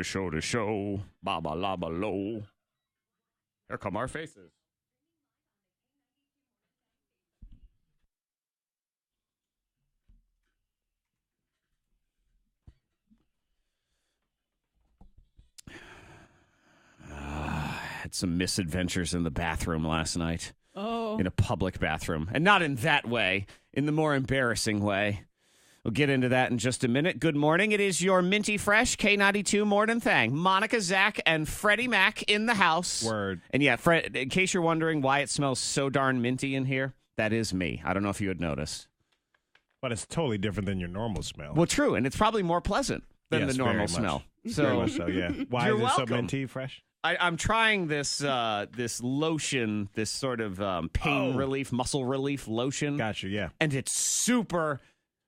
the show. Ba ba la ba lo. Here come our faces. Had some misadventures in the bathroom last night. Oh. In a public bathroom. And not in that way, in the more embarrassing way. We'll get into that in just a minute. Good morning. It is your minty fresh K92 Mornin Thang. Monica, Zack, and Freddie Mac in the house. Word. And yeah, Fred, in case you're wondering why it smells so darn minty in here, that is me. I don't know if you had noticed. But it's totally different than your normal smell. Well, true. And it's probably more pleasant than Yes, the normal very much. smell. Very much so, yeah. Why You're is it welcome. so minty fresh? I'm trying this this lotion, this sort of pain relief, muscle relief lotion. Gotcha, yeah. And it's super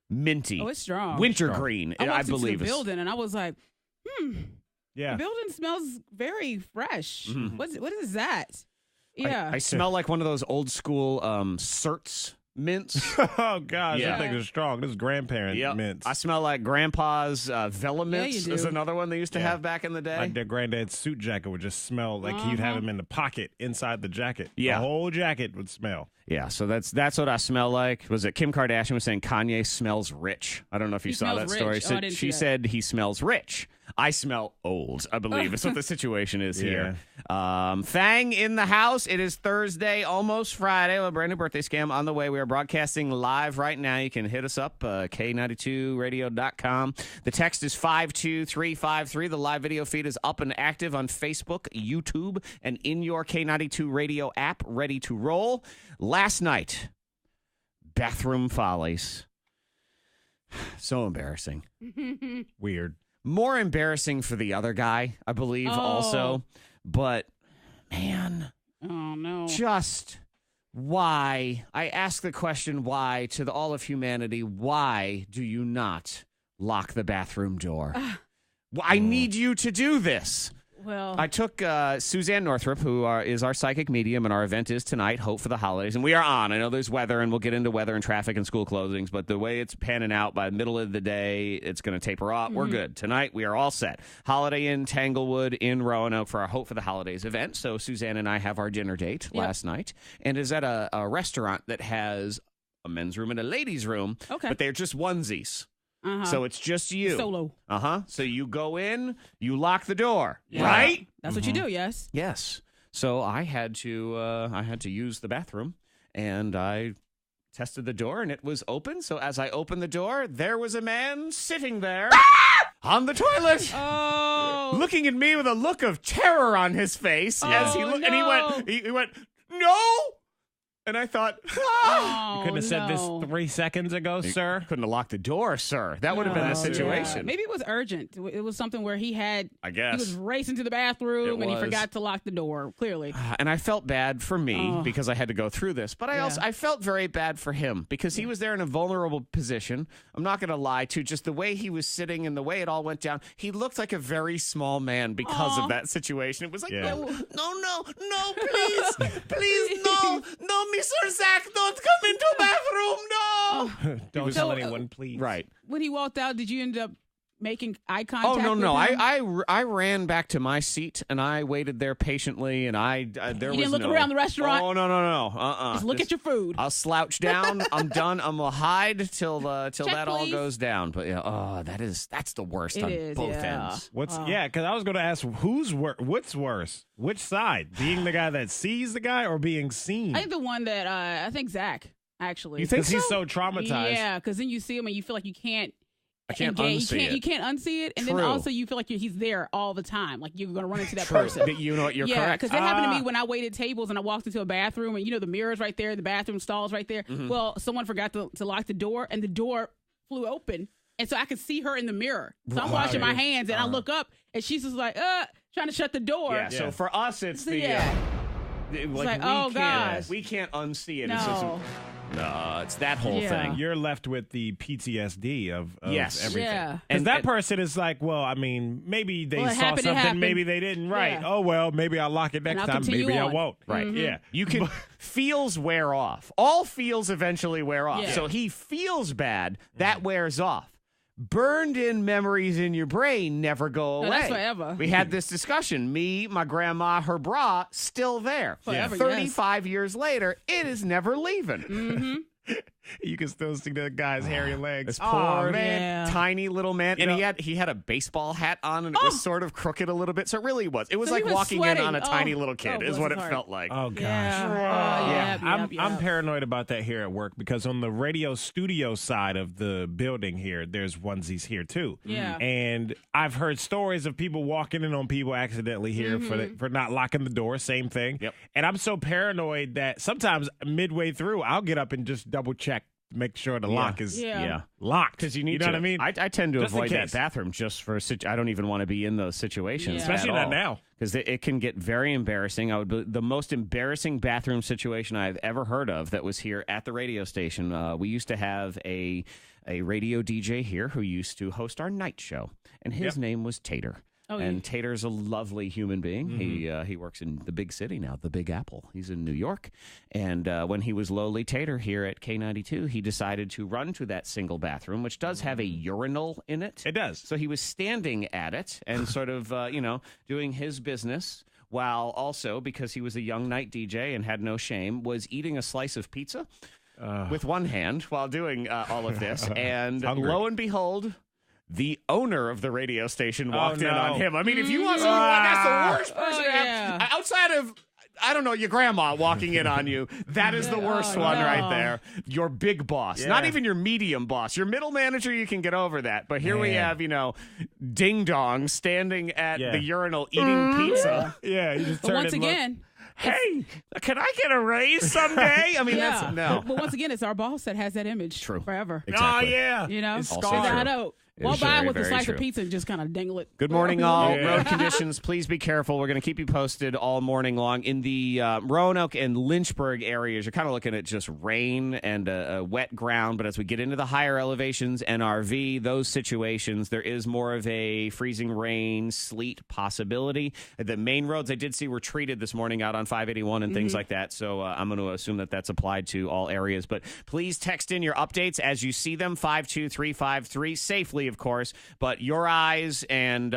minty. Oh, it's strong. Wintergreen, I I walked believe. into the building and I was like, Yeah. the building smells very fresh. Mhm. What is that? Yeah. I smell like one of those old school Certs mints. Oh, gosh, Yeah. that thing is strong. This is grandparent Yep. mints. I smell like Grandpa's Vela mints. you Is do. another one they used to Yeah. have back in the day. Like their granddad's suit jacket would just smell like he'd have him in the pocket inside the jacket. Yeah. The whole jacket would smell. Yeah, so that's what I smell like. Was it Kim Kardashian was saying Kanye smells rich? I don't know if you He saw that smells story. rich. So Oh, I didn't see she that. said he smells rich. I smell old, I believe. It's what the situation is here. Thang in the house. It is Thursday, almost Friday. A brand new birthday scam on the way. We are broadcasting live right now. You can hit us up, K92radio.com. The text is 52353. The live video feed is up and active on Facebook, YouTube, and in your K92 radio app, ready to roll. Last night, bathroom follies. So embarrassing. Weird. More embarrassing for the other guy, I believe, also. But, man, oh, no. just why? I ask the question why to all of humanity. Why do you not lock the bathroom door? I need you to do this. Well, I took Suzanne Northrup, who is our psychic medium, and our event is tonight, Hope for the Holidays. And we are on. I know there's weather, and we'll get into weather and traffic and school closings, but the way it's panning out, by the middle of the day, it's going to taper off. We're good. Tonight, we are all set. Holiday Inn Tanglewood in Roanoke for our Hope for the Holidays event. So Suzanne and I have our dinner date last night, and is at a restaurant that has a men's room and a ladies' room, but they're just onesies. So it's just you. Solo. So you go in, you lock the door, Yeah. right? That's what you do, yes. Yes. So I had to use the bathroom, and I tested the door, and it was open. So as I opened the door, there was a man sitting there on the toilet, looking at me with a look of terror on his face as he looked, and he went, no. And I thought, You couldn't have said this 3 seconds ago, sir. Couldn't have locked the door, sir. That would have been the situation. Yeah. Maybe it was urgent. It was something where he was racing to the bathroom and he forgot to lock the door, clearly. And I felt bad for me because I had to go through this. But I felt very bad for him because he was there in a vulnerable position. I'm not going to lie to just the way he was sitting and the way it all went down. He looked like a very small man because of that situation. It was like, no, please, no, Mr. Zack, don't come into bathroom, no. Don't tell anyone, please. Right. When he walked out, did you end up making eye contact with him? I ran back to my seat and I waited there patiently, and there was didn't look around the restaurant? Oh, no. Just look at your food. I'll slouch down. I'm done. I'm gonna hide till that all please. goes down. But yeah, that's the worst It on is, both yeah. ends. Because I was going to ask what's worse? Which side? Being the guy that sees the guy or being seen? I think the one that, I think Zach, actually. You think Because he's so traumatized. Yeah, because then you see him and you feel like you can't. I can't engage. unsee it. You can't unsee it, and then True. also you feel like he's there all the time, like you're going to run into that True. person. You know what? You're yeah, correct. because it happened to me when I waited tables and I walked into a bathroom, and the mirror's right there, the bathroom stalls right there. Mm-hmm. Well, someone forgot to lock the door, and the door flew open, and so I could see her in the mirror. So I'm washing my hands, and I look up, and she's just like, trying to shut the door. Yeah. So for us, it's the. Yeah. Like, oh, gosh. We can't unsee it. No. It's just, it's that whole Yeah. thing. You're left with the PTSD of Yes. everything. Yeah. Because And- that and- person is like, well, I mean, maybe they Well, it saw happened, it something, happened. maybe they didn't. Right. Yeah. Oh, well, maybe I'll lock it next I'll time. continue Maybe I on. won't. Right. Yeah. You can feels wear off. All feels eventually wear off. Yeah. So he feels bad. That wears off. burned-in memories in your brain never go away. No, that's forever. We had this discussion. Me, my grandma, her bra, still there. Forever, 35 years later, it is never leaving. Mm-hmm. You can still see the guy's hairy legs. This poor man. tiny little man, You and know- he had a baseball hat on, and it was sort of crooked a little bit. So it really was. It was So like he was walking sweating. in on a tiny little kid. Oh, is bless what his it heart. felt like. Oh, gosh. Yeah. I'm paranoid about that here at work because on the radio studio side of the building here, there's onesies here too. Yeah. And I've heard stories of people walking in on people accidentally here for not locking the door. Same thing. Yep. And I'm so paranoid that sometimes midway through, I'll get up and just double check, make sure the lock is locked. Because you need know to. what I mean? I tend to Just in avoid that case. bathroom just for. I don't even want to be in those situations, Yeah. Especially not now. because it can get very embarrassing. The most embarrassing bathroom situation I've ever heard of that was here at the radio station. We used to have a radio DJ here who used to host our night show, and his name was Tater. Oh, and yeah. Tater's a lovely human being. He works in the big city now, the Big Apple. He's in New York. And when he was lowly Tater here at K92, he decided to run to that single bathroom, which does have a urinal in it. It does. So he was standing at it and sort of, doing his business, while also, because he was a young night DJ and had no shame, was eating a slice of pizza with one hand while doing all of this. And Hungry. lo and behold, the owner of the radio station walked in no. on him. I mean, if you want someone, that's the worst person to have. yeah. Outside of, I don't know, your grandma walking in on you, that is the worst one no. right there. Your big boss, not even your medium boss. Your middle manager, you can get over that. But here we have, Ding Dong standing at the urinal eating pizza. Yeah, you just But turn once and look. again, Hey, can I get a raise someday? I mean, that's no. But once again, it's our boss that has that image True. forever. Exactly. Oh, yeah. You know, It's Also Is that true. how It walk is by very, with a very slice true. of pizza and just kind of dangle it. Good morning, all. Yeah. Road conditions, please be careful. We're going to keep you posted all morning long. In the Roanoke and Lynchburg areas, you're kind of looking at just rain and a wet ground. But as we get into the higher elevations, NRV, those situations, there is more of a freezing rain, sleet possibility. The main roads I did see were treated this morning out on 581 and things like that. So I'm going to assume that that's applied to all areas. But please text in your updates as you see them, 52353, safely, of course. But your eyes and,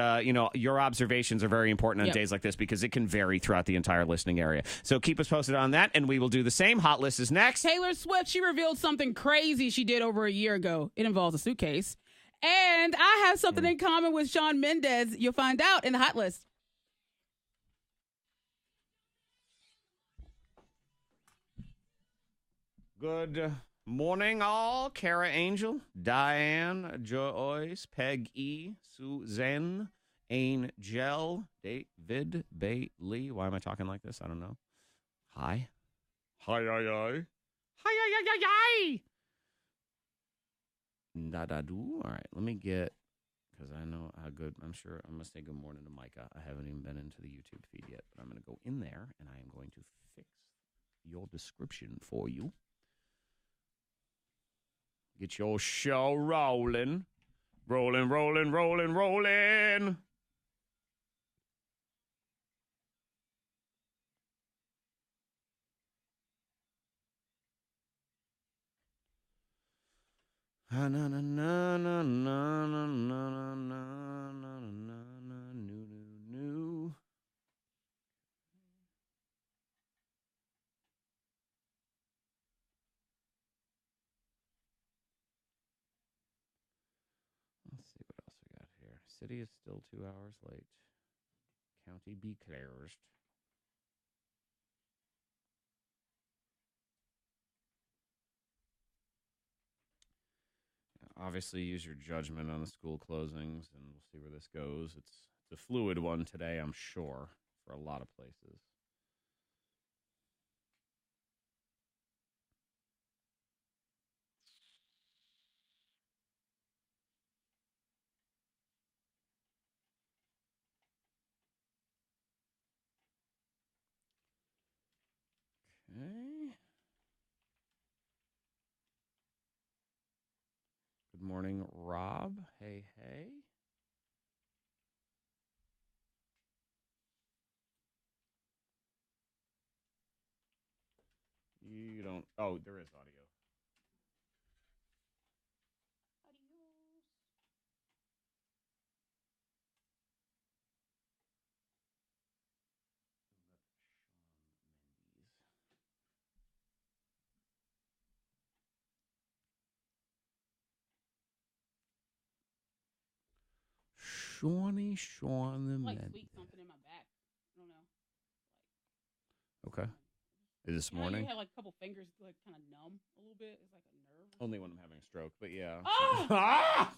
your observations are very important on Yep. days like this because it can vary throughout the entire listening area. So keep us posted on that, and we will do the same. Hot List is next. Taylor Swift, she revealed something crazy she did over a year ago. It involves a suitcase. And I have something in common with Shawn Mendes. You'll find out in the Hot List. Good morning, all. Kara Angel, Diane, Joyce, Peg E, Suzanne, Angel, David, Bailey. Why am I talking like this? I don't know. Hi. Hi, hi, hi. Hi, hi, hi, hi, hi. Da-da-do. All right, let me get, because I know how good, I'm sure I'm going to say good morning to Micah. I haven't even been into the YouTube feed yet, but I'm going to go in there, and I am going to fix your description for you. Get your show rolling. Rolling, rolling, rolling, rolling. Na na na na na na na na na na new. Let's see what else we got here. City is still 2 hours late. County declares. Obviously, use your judgment on the school closings, and we'll see where this goes. It's a fluid one today, I'm sure, for a lot of places. Okay. Good morning, Rob. Hey, hey. You don't. Oh, there is audio. Shawnee Shawn the Like Med. sweet something in my back. I don't know. Okay. Is this You know, morning? you have like a couple fingers like kind of numb a little bit. It's like a nerve. Only when I'm having a stroke, but yeah. Oh! Ah!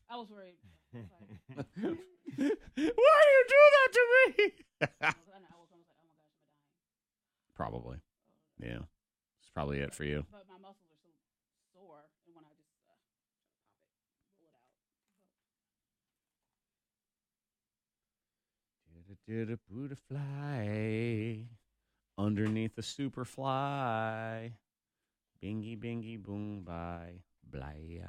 I was worried. I was like, Why do you do that to me? I woke up and I was like, oh my gosh, am I dying? Probably. Yeah. It's probably it for you. But my muscles are so sore, and when I just pop it, roll it out. Did a Buddha fly underneath the super fly? Bingy, bingy, boom, bye, bly.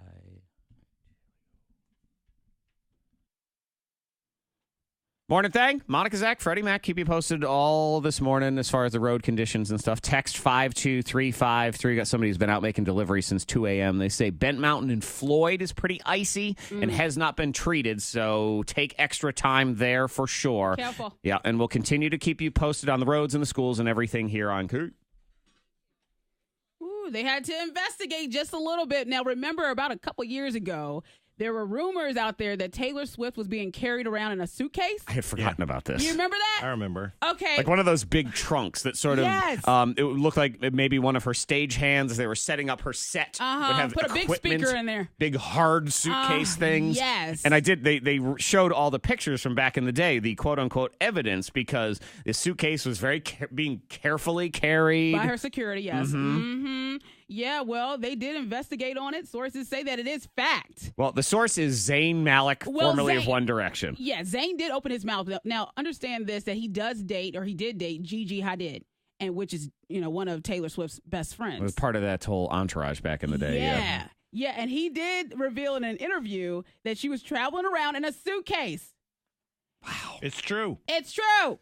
Morning Thang. Monica, Zack, Freddie, Mac. Keep you posted all this morning as far as the road conditions and stuff. Text 52353. Got somebody who's been out making deliveries since 2 a.m. They say Bent Mountain in Floyd is pretty icy and has not been treated, so take extra time there for sure. Careful. Yeah, and we'll continue to keep you posted on the roads and the schools and everything here on K. Ooh, they had to investigate just a little bit. Now, remember, about a couple years ago, there were rumors out there that Taylor Swift was being carried around in a suitcase. I had forgotten about this. You remember that? I remember. Okay. Like one of those big trunks that sort of, Yes. it looked like maybe one of her stage hands as they were setting up her set. Would have Put a big equipment, speaker in there. big hard suitcase things. Yes. And they showed all the pictures from back in the day, the quote unquote evidence, because the suitcase was being carefully carried. By her security, yes. Mm-hmm. Yeah, well, they did investigate on it. Sources say that it is fact. Well, the source is Zayn Malik, formerly of One Direction. Yeah, Zayn did open his mouth. Now, understand this, that he did date Gigi Hadid, and which is, one of Taylor Swift's best friends. It was part of that whole entourage back in the day. Yeah. Yeah, and he did reveal in an interview that she was traveling around in a suitcase. Wow. It's true. It's true.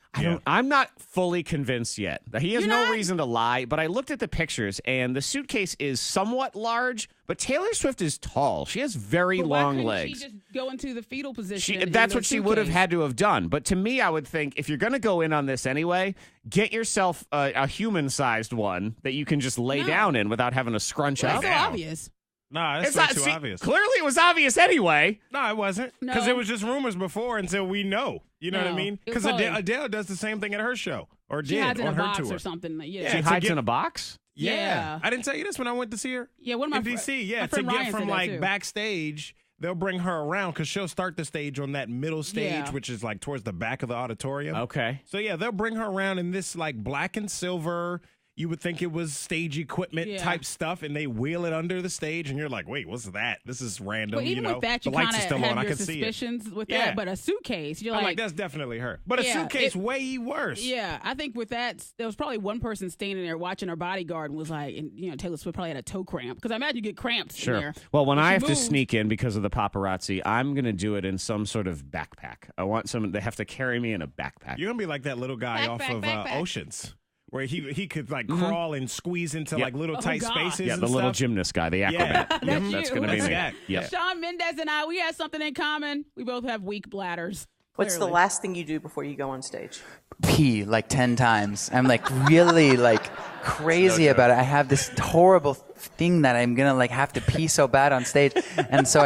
I'm not fully convinced yet. He has You're no not? reason to lie, but I looked at the pictures, and the suitcase is somewhat large, but Taylor Swift is tall. She has very But why long couldn't legs. she just go into the fetal position? in That's the what she would have suitcase? had to have done. But to me, I would think if you're going to go in on this anyway, get yourself a human-sized one that you can just lay down in without having to scrunch Well, up. it's so obvious. Nah, it's not too see, obvious. Clearly, it was obvious anyway. No, it wasn't. No. Because it was just rumors before until we know. You know what I No. mean? It was Because probably- Adele does the same thing at her show. Or She did hides in on a her box tour. or something. Yeah, She to hides get- in a box? Yeah. I didn't tell you this when I went to see her. Yeah, one of my in D.C. Yeah, my to friend get Ryan from said that like too. backstage, they'll bring her around because she'll start the stage on that middle stage, Yeah. which is like towards the back of the auditorium. Okay. So yeah, they'll bring her around in this like black and silver. You would think it was stage equipment type stuff, and they wheel it under the stage, and you're like, "Wait, what's that? This is random." But even with that, you the lights kind are of still on. have I your can see it. suspicions with Yeah. that. But a suitcase, you're I'm like, like, that's definitely her. But a Yeah, suitcase way worse. yeah. I think with that, there was probably one person standing there watching her bodyguard and was like, and Taylor Swift probably had a toe cramp because I imagine you get cramps in Sure. there. Well, when If I she have to moves- sneak in because of the paparazzi, I'm going to do it in some sort of backpack. I want someone, they have to carry me in a backpack. You're gonna be like that little guy off of Oceans, where he could like crawl and squeeze into like little tight God. spaces. Yeah, and the little stuff. gymnast guy, the acrobat. That's Yep, you. that's going to be That's me. Zack. Yep. Shawn Mendes and I, we have something in common. We both have weak bladders. What's the clearly. last thing you do before you go on stage? Pee like 10 times. I'm like really like crazy about it. I have this horrible thing that I'm gonna like have to pee so bad on stage, and so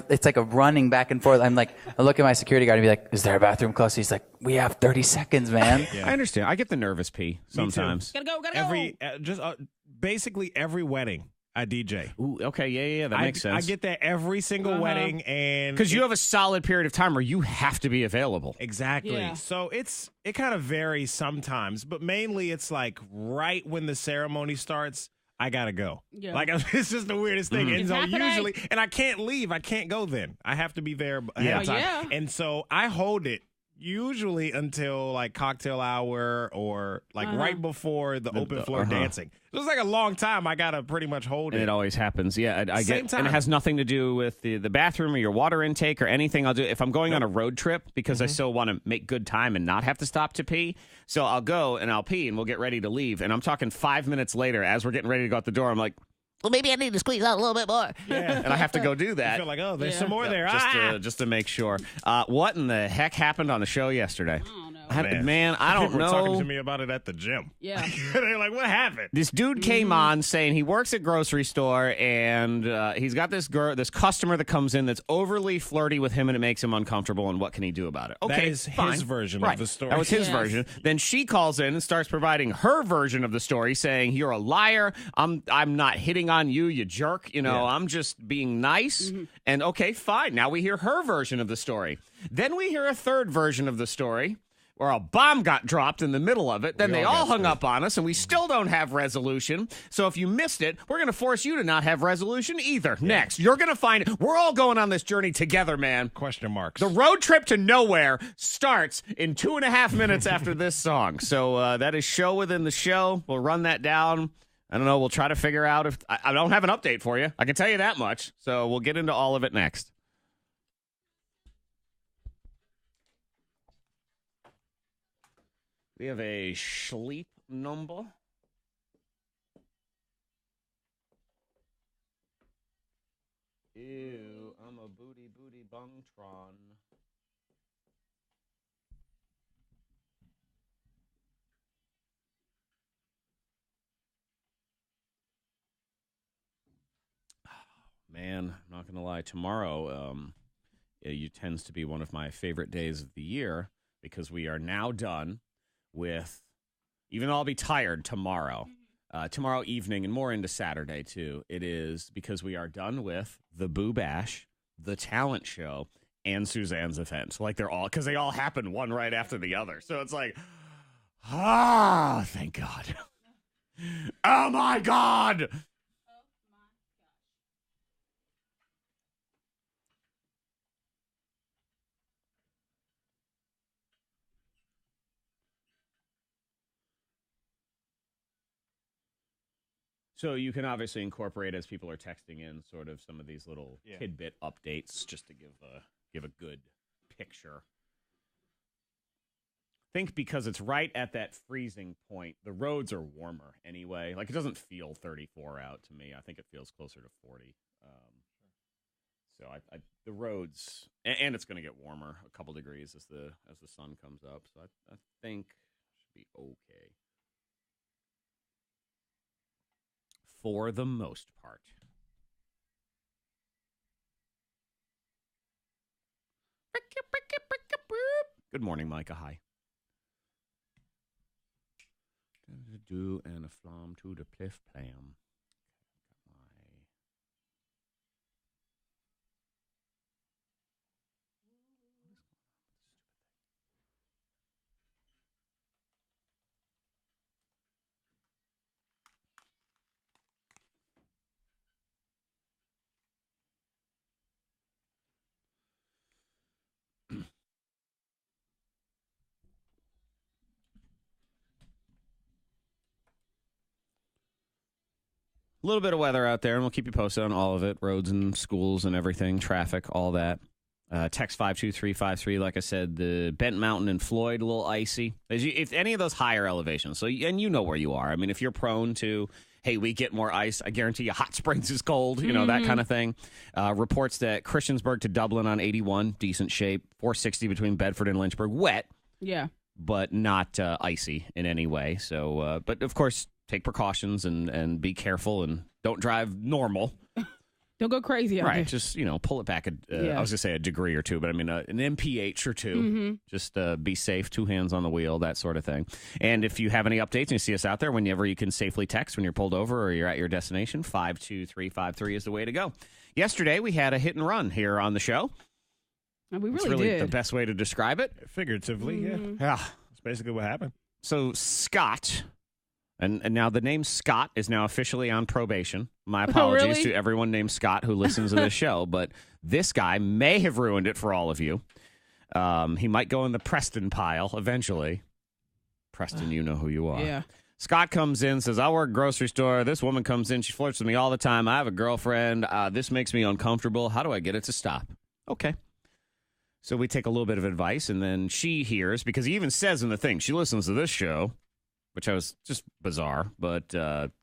it's like a running back and forth. I'm like, I look at my security guard and be like, "Is there a bathroom close?" He's like, "We have 30 seconds, man." I understand. I get the nervous pee sometimes. Gotta go. Every basically every wedding I DJ. Ooh, okay, yeah, that makes sense. I get that every single wedding, and because you have a solid period of time where you have to be available. exactly. Yeah. So it kind of varies sometimes, but mainly it's like right when the ceremony starts. I gotta go. Yeah. Like it's just the weirdest thing. And It's so happening. usually, and I can't leave. I can't go then. I have to be there ahead of Yeah. time. Yeah. And so I hold it usually until like cocktail hour or like right before the open floor dancing. So it's like a long time. I gotta pretty much hold And it. it always happens. Yeah, I Same get, time. and it has nothing to do with the bathroom or your water intake or anything. I'll do if I'm going on a road trip because I still want to make good time and not have to stop to pee. So I'll go and I'll pee and we'll get ready to leave. And I'm talking 5 minutes later as we're getting ready to go out the door. I'm like, well, maybe I need to squeeze out a little bit more. Yeah. And I have to go do I that. feel like, oh, there's Yeah. some more there. Just to make sure. What in the heck happened on the show yesterday? I don't know. man. I don't People know. were talking to me about it at the gym. Yeah. They're like, what happened? This dude came on saying he works at grocery store and he's got this customer that comes in that's overly flirty with him and it makes him uncomfortable. And what can he do about it? Okay, that is fine. his version Right. of the story. That was his Yes. version. Then she calls in and starts providing her version of the story, saying, "You're a liar. I'm not hitting on you, you jerk. You know, I'm just being nice." And okay, fine. Now we hear her version of the story. Then we hear a third version of the story, where a bomb got dropped in the middle of it. Then they all hung up on us, and we still don't have resolution. So if you missed it, we're going to force you to not have resolution either. Yeah. Next, you're going to find we're all going on this journey together, man. Question marks. The road trip to nowhere starts in 2.5 minutes after this song. So that is show within the show. We'll run that down. I don't know. We'll try to figure out if I don't have an update for you. I can tell you that much. So we'll get into all of it next. We have a sleep number. Ew, I'm a booty bungtron. Man, I'm not going to lie. Tomorrow, it tends to be one of my favorite days of the year because we are now done with, even though I'll be tired tomorrow evening and more into Saturday too. It is because we are done with the Boo Bash, the talent show, and Suzanne's event. So like they're all, because they all happen one right after the other. So it's like, thank God. Oh my God. So you can obviously incorporate, as people are texting in, sort of some of these little tidbit updates just to give a good picture. I think because it's right at that freezing point, the roads are warmer anyway. Like, it doesn't feel 34 out to me. I think it feels closer to 40. So the roads, and it's going to get warmer, a couple degrees as the sun comes up. So I think it should be okay. For the most part. Good morning, Micah. Hi. Do and a flam to the pliff plam. A little bit of weather out there, and we'll keep you posted on all of it. Roads and schools and everything, traffic, all that. Text 52353, like I said, the Bent Mountain and Floyd, a little icy. If any of those higher elevations, and you know where you are. I mean, if you're prone to, hey, we get more ice, I guarantee you Hot Springs is cold, that kind of thing. Reports that Christiansburg to Dublin on 81, decent shape. 460 between Bedford and Lynchburg, wet. Yeah. But not icy in any way. So, but of course, take precautions and be careful and don't drive normal. Don't go crazy out there. Right, just, pull it back, I was going to say a degree or two, but I mean an mph or two. Mm-hmm. Just be safe, 2 hands on the wheel, that sort of thing. And if you have any updates and you see us out there, whenever you can safely text when you're pulled over or you're at your destination, 52353 is the way to go. Yesterday, we had a hit and run here on the show. And we That's really did. The best way to describe it. Figuratively, yeah. That's basically what happened. So Scott... And now the name Scott is now officially on probation. My apologies to everyone named Scott who listens to this show, but this guy may have ruined it for all of you. He might go in the Preston pile eventually. Preston, you know who you are. Yeah. Scott comes in, says, I work grocery store. This woman comes in. She flirts with me all the time. I have a girlfriend. This makes me uncomfortable. How do I get it to stop? Okay. So we take a little bit of advice, and then she hears, because he even says in the thing, she listens to this show, which I was just bizarre, but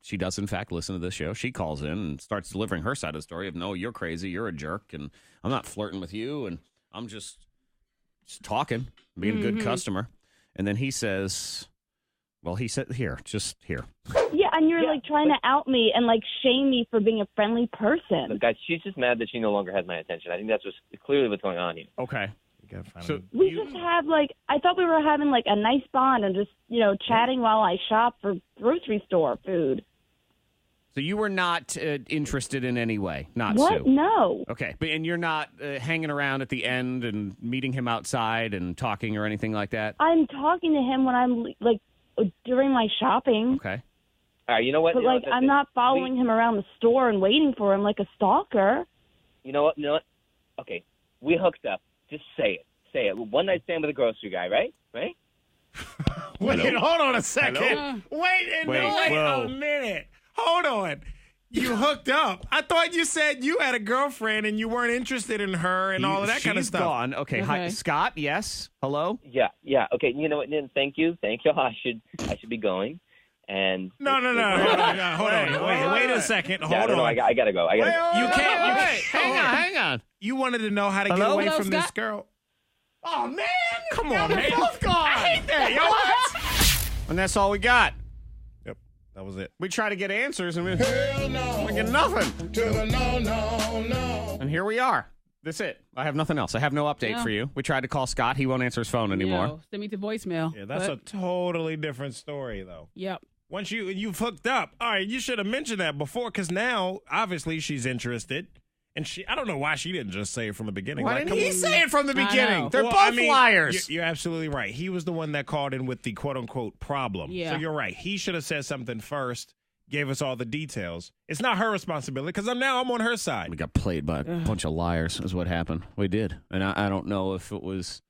she does, in fact, listen to this show. She calls in and starts delivering her side of the story of, no, you're crazy, you're a jerk, and I'm not flirting with you, and I'm just talking, being a good customer. And then he says, well, he said, here. Yeah, and you're like trying to out me and like shame me for being a friendly person. Look, guys, she's just mad that she no longer has my attention. I think that's clearly what's going on here. Okay. So We just have like, I thought we were having like a nice bond and just, chatting while I shop for grocery store food. So you were not interested in any way, not What? Sue? No. Okay, and you're not hanging around at the end and meeting him outside and talking or anything like that? I'm talking to him when I'm like during my shopping. Okay. All right, you know what? But like, I'm not following him around the store and waiting for him like a stalker. You know what? Okay, we hooked up. Just say it. One night stand with a grocery guy, right? Right? Wait, hold on a second. Wait whoa. a minute. Hold on. You hooked up. I thought you said you had a girlfriend and you weren't interested in her and all of that kind of stuff. She's gone. Okay. Hi, Scott, yes? Hello? Yeah. Okay, you know what? Thank you. I should be going. And No. Hold on. Wait a second. Hold on. I gotta go. You can't. Hang on. You wanted to know how to get away Hello, from Scott? this girl. Oh man! Come on, They're man. both gone. I hate that. Yo, what? And that's all we got. Yep, that was it. We try to get answers and we get nothing. No. And here we are. That's it. I have nothing else. I have no update for you. We tried to call Scott. He won't answer his phone anymore. Send me to voicemail. Yeah, that's a totally different story, though. Yep. Once you've hooked up, all right, you should have mentioned that before, because now obviously she's interested, and I don't know why she didn't just say it from the beginning. Why didn't he say it from the I beginning? know. They're both liars. You're absolutely right. He was the one that called in with the quote unquote problem. Yeah. So you're right. He should have said something first, gave us all the details. It's not her responsibility because I'm on her side. We got played by a bunch of liars is what happened. We did. And I don't know if it was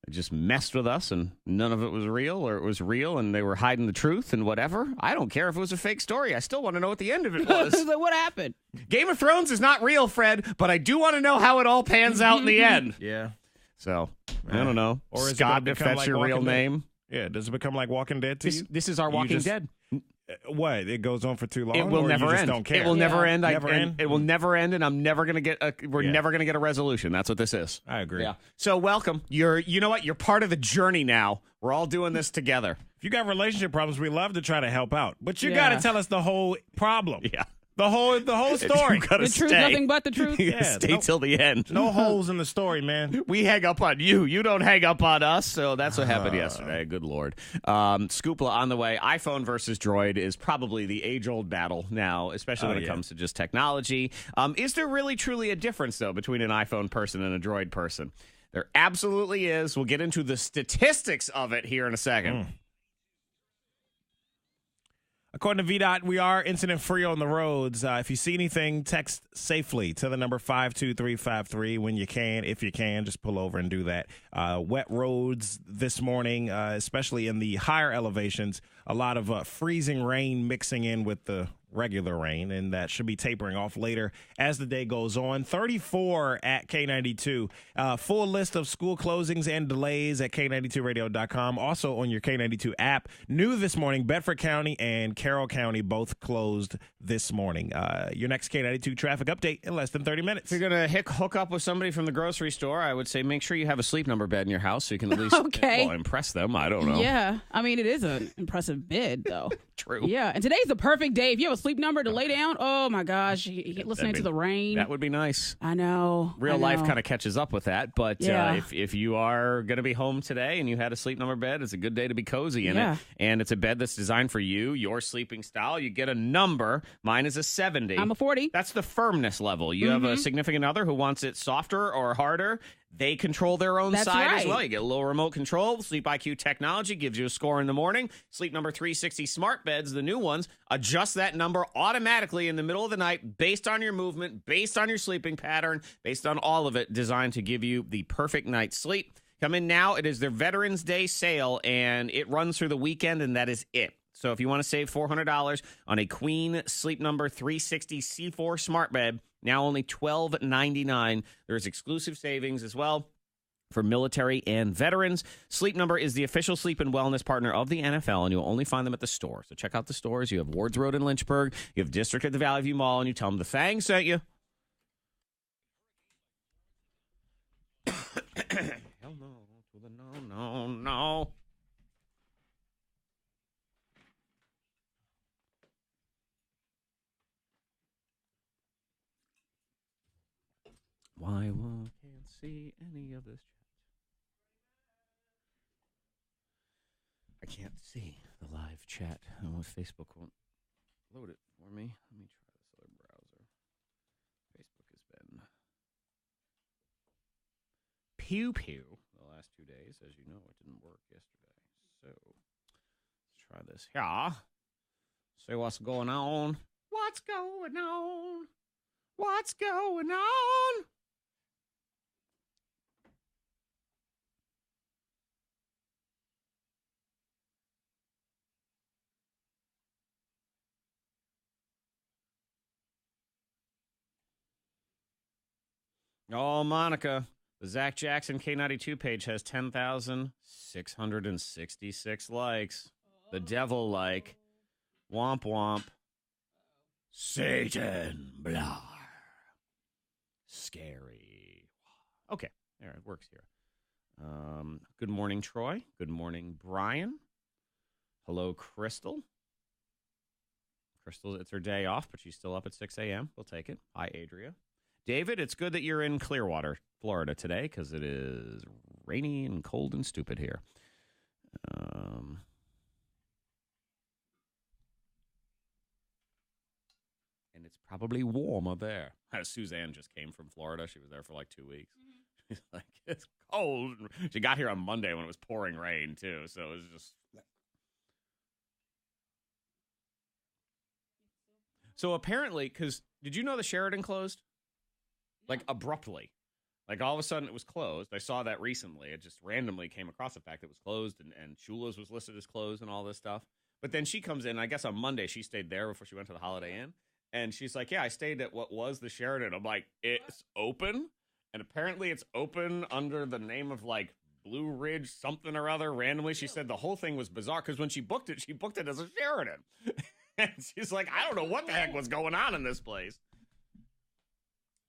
just messed with us and none of it was real, or it was real and they were hiding the truth and whatever. I don't care if it was a fake story. I still want to know what the end of it was. So what happened? Game of Thrones is not real, Fred, but I do want to know how it all pans out in the end. Yeah. So, I don't know. Or is it Scott, gonna if become that's like your real Walking Dead? name. Yeah. Does it become like Walking Dead to you? This is our You Walking just- Dead. What? It goes on for too long? It will or never you just end. Don't care? It will never end. Never end? It will never end, and I'm never gonna get. We're never gonna get a resolution. That's what this is. I agree. Yeah. So welcome. You know what? You're part of the journey now. We're all doing this together. If you got relationship problems, we love to try to help out, but you Yeah. got to tell us the whole problem. Yeah. The whole story. You gotta The truth, stay. nothing but the truth. You gotta Yeah, stay no- till the end. No holes in the story, man. We hang up on you. You don't hang up on us. So that's what happened yesterday. Good Lord. Scoopla on the way. iPhone versus Droid is probably the age-old battle now, especially when it comes to just technology. Is there really, truly a difference, though, between an iPhone person and a Droid person? There absolutely is. We'll get into the statistics of it here in a second. According to VDOT, we are incident-free on the roads. If you see anything, text safely to the number 52353 when you can. If you can, just pull over and do that. Wet roads this morning, especially in the higher elevations. A lot of freezing rain mixing in with the regular rain, and that should be tapering off later as the day goes on. 34 at K92. Full list of school closings and delays at K92radio.com. Also on your K92 app. New this morning, Bedford County and Carroll County both closed this morning. Your next K92 traffic update in less than 30 minutes. If you're going to hook up with somebody from the grocery store, I would say make sure you have a Sleep Number bed in your house so you can at least impress them. I don't know. Yeah. I mean, it is an impressive bed, though. True. Yeah. And today's the perfect day. If you have a Sleep Number to lay down, oh, my gosh, listening to the rain. That would be nice. I know. Real life kind of catches up with that, but Yeah. if you are going to be home today and you had a Sleep Number bed, it's a good day to be cozy in it. And it's a bed that's designed for you, your sleeping style. You get a number. Mine is a 70. I'm a 40. That's the firmness level. You have a significant other who wants it softer or harder. They control their own That's side as right. well. You get a little remote control. Sleep IQ technology gives you a score in the morning. Sleep Number 360 smart beds, the new ones, adjust that number automatically in the middle of the night based on your movement, based on your sleeping pattern, based on all of it, designed to give you the perfect night's sleep. Come in now. It is their Veterans Day sale, and it runs through the weekend, and that is it. So if you want to save $400 on a Queen Sleep Number 360 C4 smart bed, now only $12.99. There's exclusive savings as well for military and veterans. Sleep Number is the official sleep and wellness partner of the NFL, and you'll only find them at the store. So check out the stores. You have Wards Road in Lynchburg. You have District at the Valley View Mall, and you tell them the Thang sent you. Hell no. To the no. Why can't see any of this chat? I can't see the live chat. Facebook won't load it for me. Let me try this other browser. Facebook has been pew the last 2 days. As you know, it didn't work yesterday. So let's try this. Yeah. See what's going on. What's going on? What's going on? Oh, Monica, the Zack Jackson K92 page has 10,666 likes. The devil like. Womp womp. Satan. Blah. Scary. Okay, there, it works here. Good morning, Troy. Good morning, Brian. Hello, Crystal. Crystal, it's her day off, but she's still up at 6 a.m. We'll take it. Hi, Adria. David, it's good that you're in Clearwater, Florida today because it is rainy and cold and stupid here. And it's probably warmer there. Suzanne just came from Florida. She was there for like 2 weeks. Mm-hmm. She's like, it's cold. She got here on Monday when it was pouring rain, too. So it was just... So apparently, because did you know the Sheraton closed? Like abruptly. Like all of a sudden it was closed. I saw that recently. It just randomly came across the fact that it was closed and Shula's was listed as closed and all this stuff. But then she comes in, I guess on Monday she stayed there before she went to the Holiday Inn. And she's like, yeah, I stayed at what was the Sheraton. I'm like, it's open? And apparently it's open under the name of like Blue Ridge something or other. Randomly, she said the whole thing was bizarre because when she booked it as a Sheraton. And she's like, I don't know what the heck was going on in this place.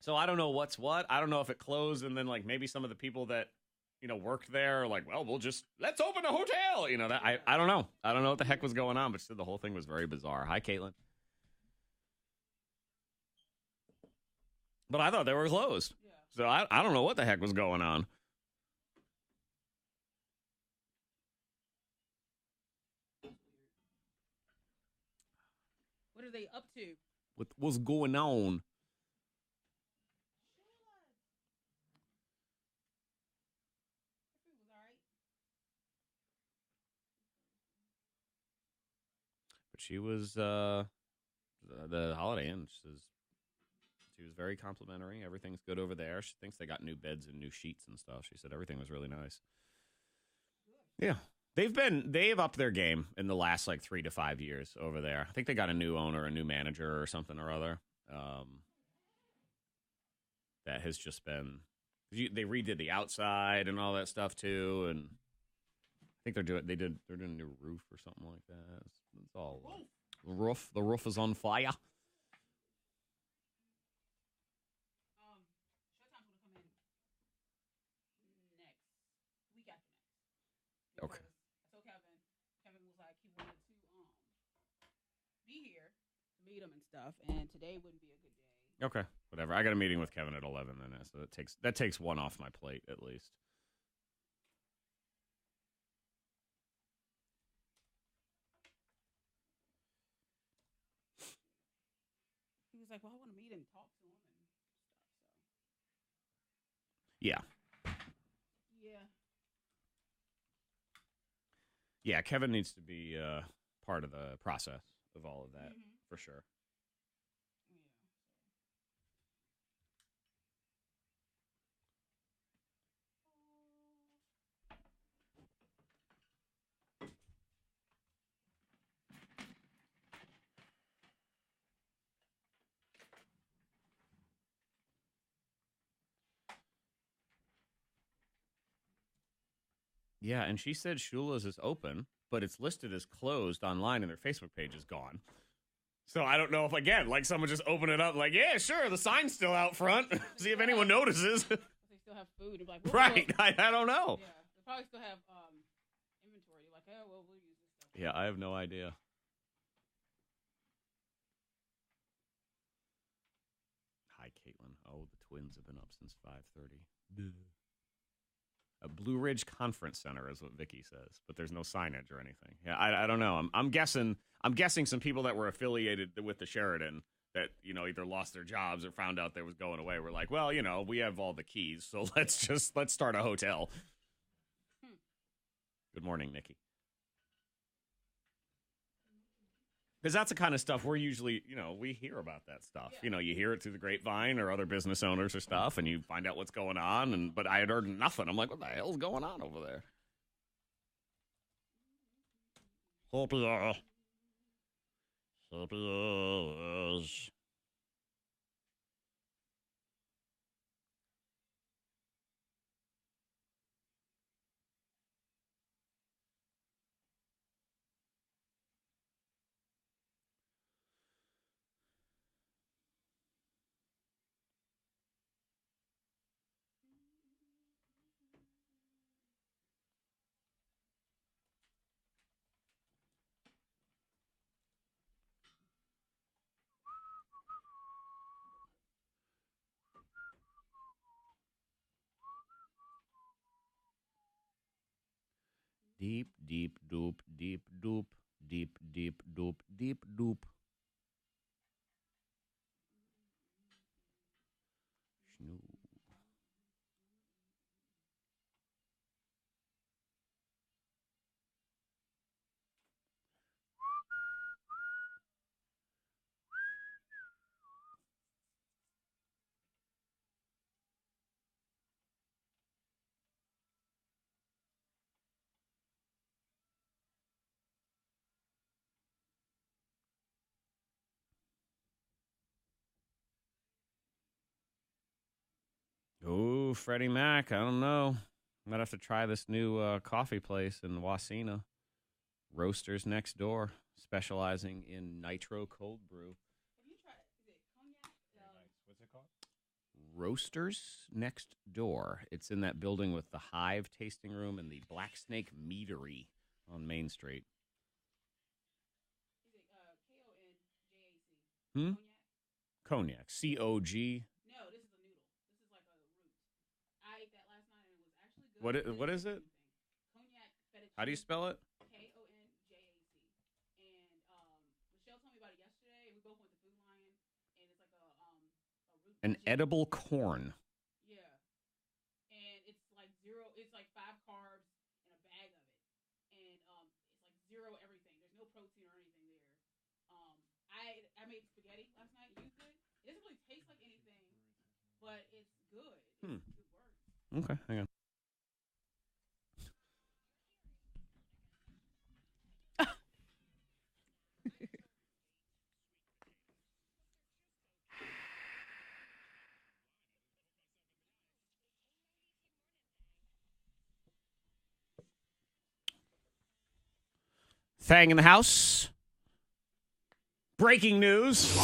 So I don't know what's what. I don't know if it closed and then like maybe some of the people that, you know, worked there are like, well, let's open a hotel. You know, that I don't know. I don't know what the heck was going on, but she said the whole thing was very bizarre. Hi, Caitlin. But I thought they were closed. Yeah. So I don't know what the heck was going on. What are they up to? What's going on? But she was the Holiday Inn. She was very complimentary. Everything's good over there. She thinks they got new beds and new sheets and stuff. She said everything was really nice. Yeah. They've upped their game in the last like 3 to 5 years over there. I think they got a new owner, a new manager or something or other. That has just been, they redid the outside and all that stuff too. And I think they're doing a new roof or something like that. It's all the roof is on fire. Okay. So Kevin was like he wanted to be here to meet him and stuff, and today wouldn't be a good day. Okay, whatever. I got a meeting with Kevin at 11 then, so that takes one off my plate at least. He was like, "Well, I want to meet and talk to him and stuff." So. Yeah. Yeah. Yeah, Kevin needs to be part of the process of all of that, for sure. Yeah, and she said Shula's is open, but it's listed as closed online and their Facebook page is gone. So I don't know if, again, like someone just opened it up like, yeah, sure, the sign's still out front. See if anyone notices. They still have food. And like, right, I don't know. Yeah, they probably still have inventory. Like, oh, well, we'll use this stuff. Yeah, I have no idea. Hi, Caitlin. Oh, the Twins have been up since 5:30. Blue Ridge Conference Center is what Vicky says, but there's no signage or anything. Yeah, I don't know. I'm guessing some people that were affiliated with the Sheraton that, either lost their jobs or found out they was going away were like, well, we have all the keys, so let's start a hotel. Good morning, Nikki. Because that's the kind of stuff we're usually, we hear about that stuff. Yeah. You hear it through the grapevine or other business owners or stuff, and you find out what's going on. But I had heard nothing. I'm like, what the hell's going on over there? Deep, deep, doop, deep, doop, deep, deep, doop, deep, doop. Schnoo. Oh, Freddie Mac. I don't know. Might have to try this new coffee place in Wasena. Roasters Next Door, specializing in nitro cold brew. Have you tried? Is it cognac? What's it called? Roasters Next Door. It's in that building with the Hive tasting room and the Black Snake Meadery on Main Street. Is it Konjac? Cognac. C-O-G. No, this is a noodle. This is like a root. I ate that last night and it was actually good. What is it? Cognac fettuccine. How do you spell it? Konjac. And Michelle told me about it yesterday. We both went to Food Lion, and it's like a root. An edible corn. Yeah. And it's like zero. It's like 5 carbs in a bag of it, and it's like zero everything. There's no protein or anything there. I made spaghetti last night. Used it. It doesn't really taste like anything, but it's good. It's good work. Okay, hang on. Thang in the house. Breaking news.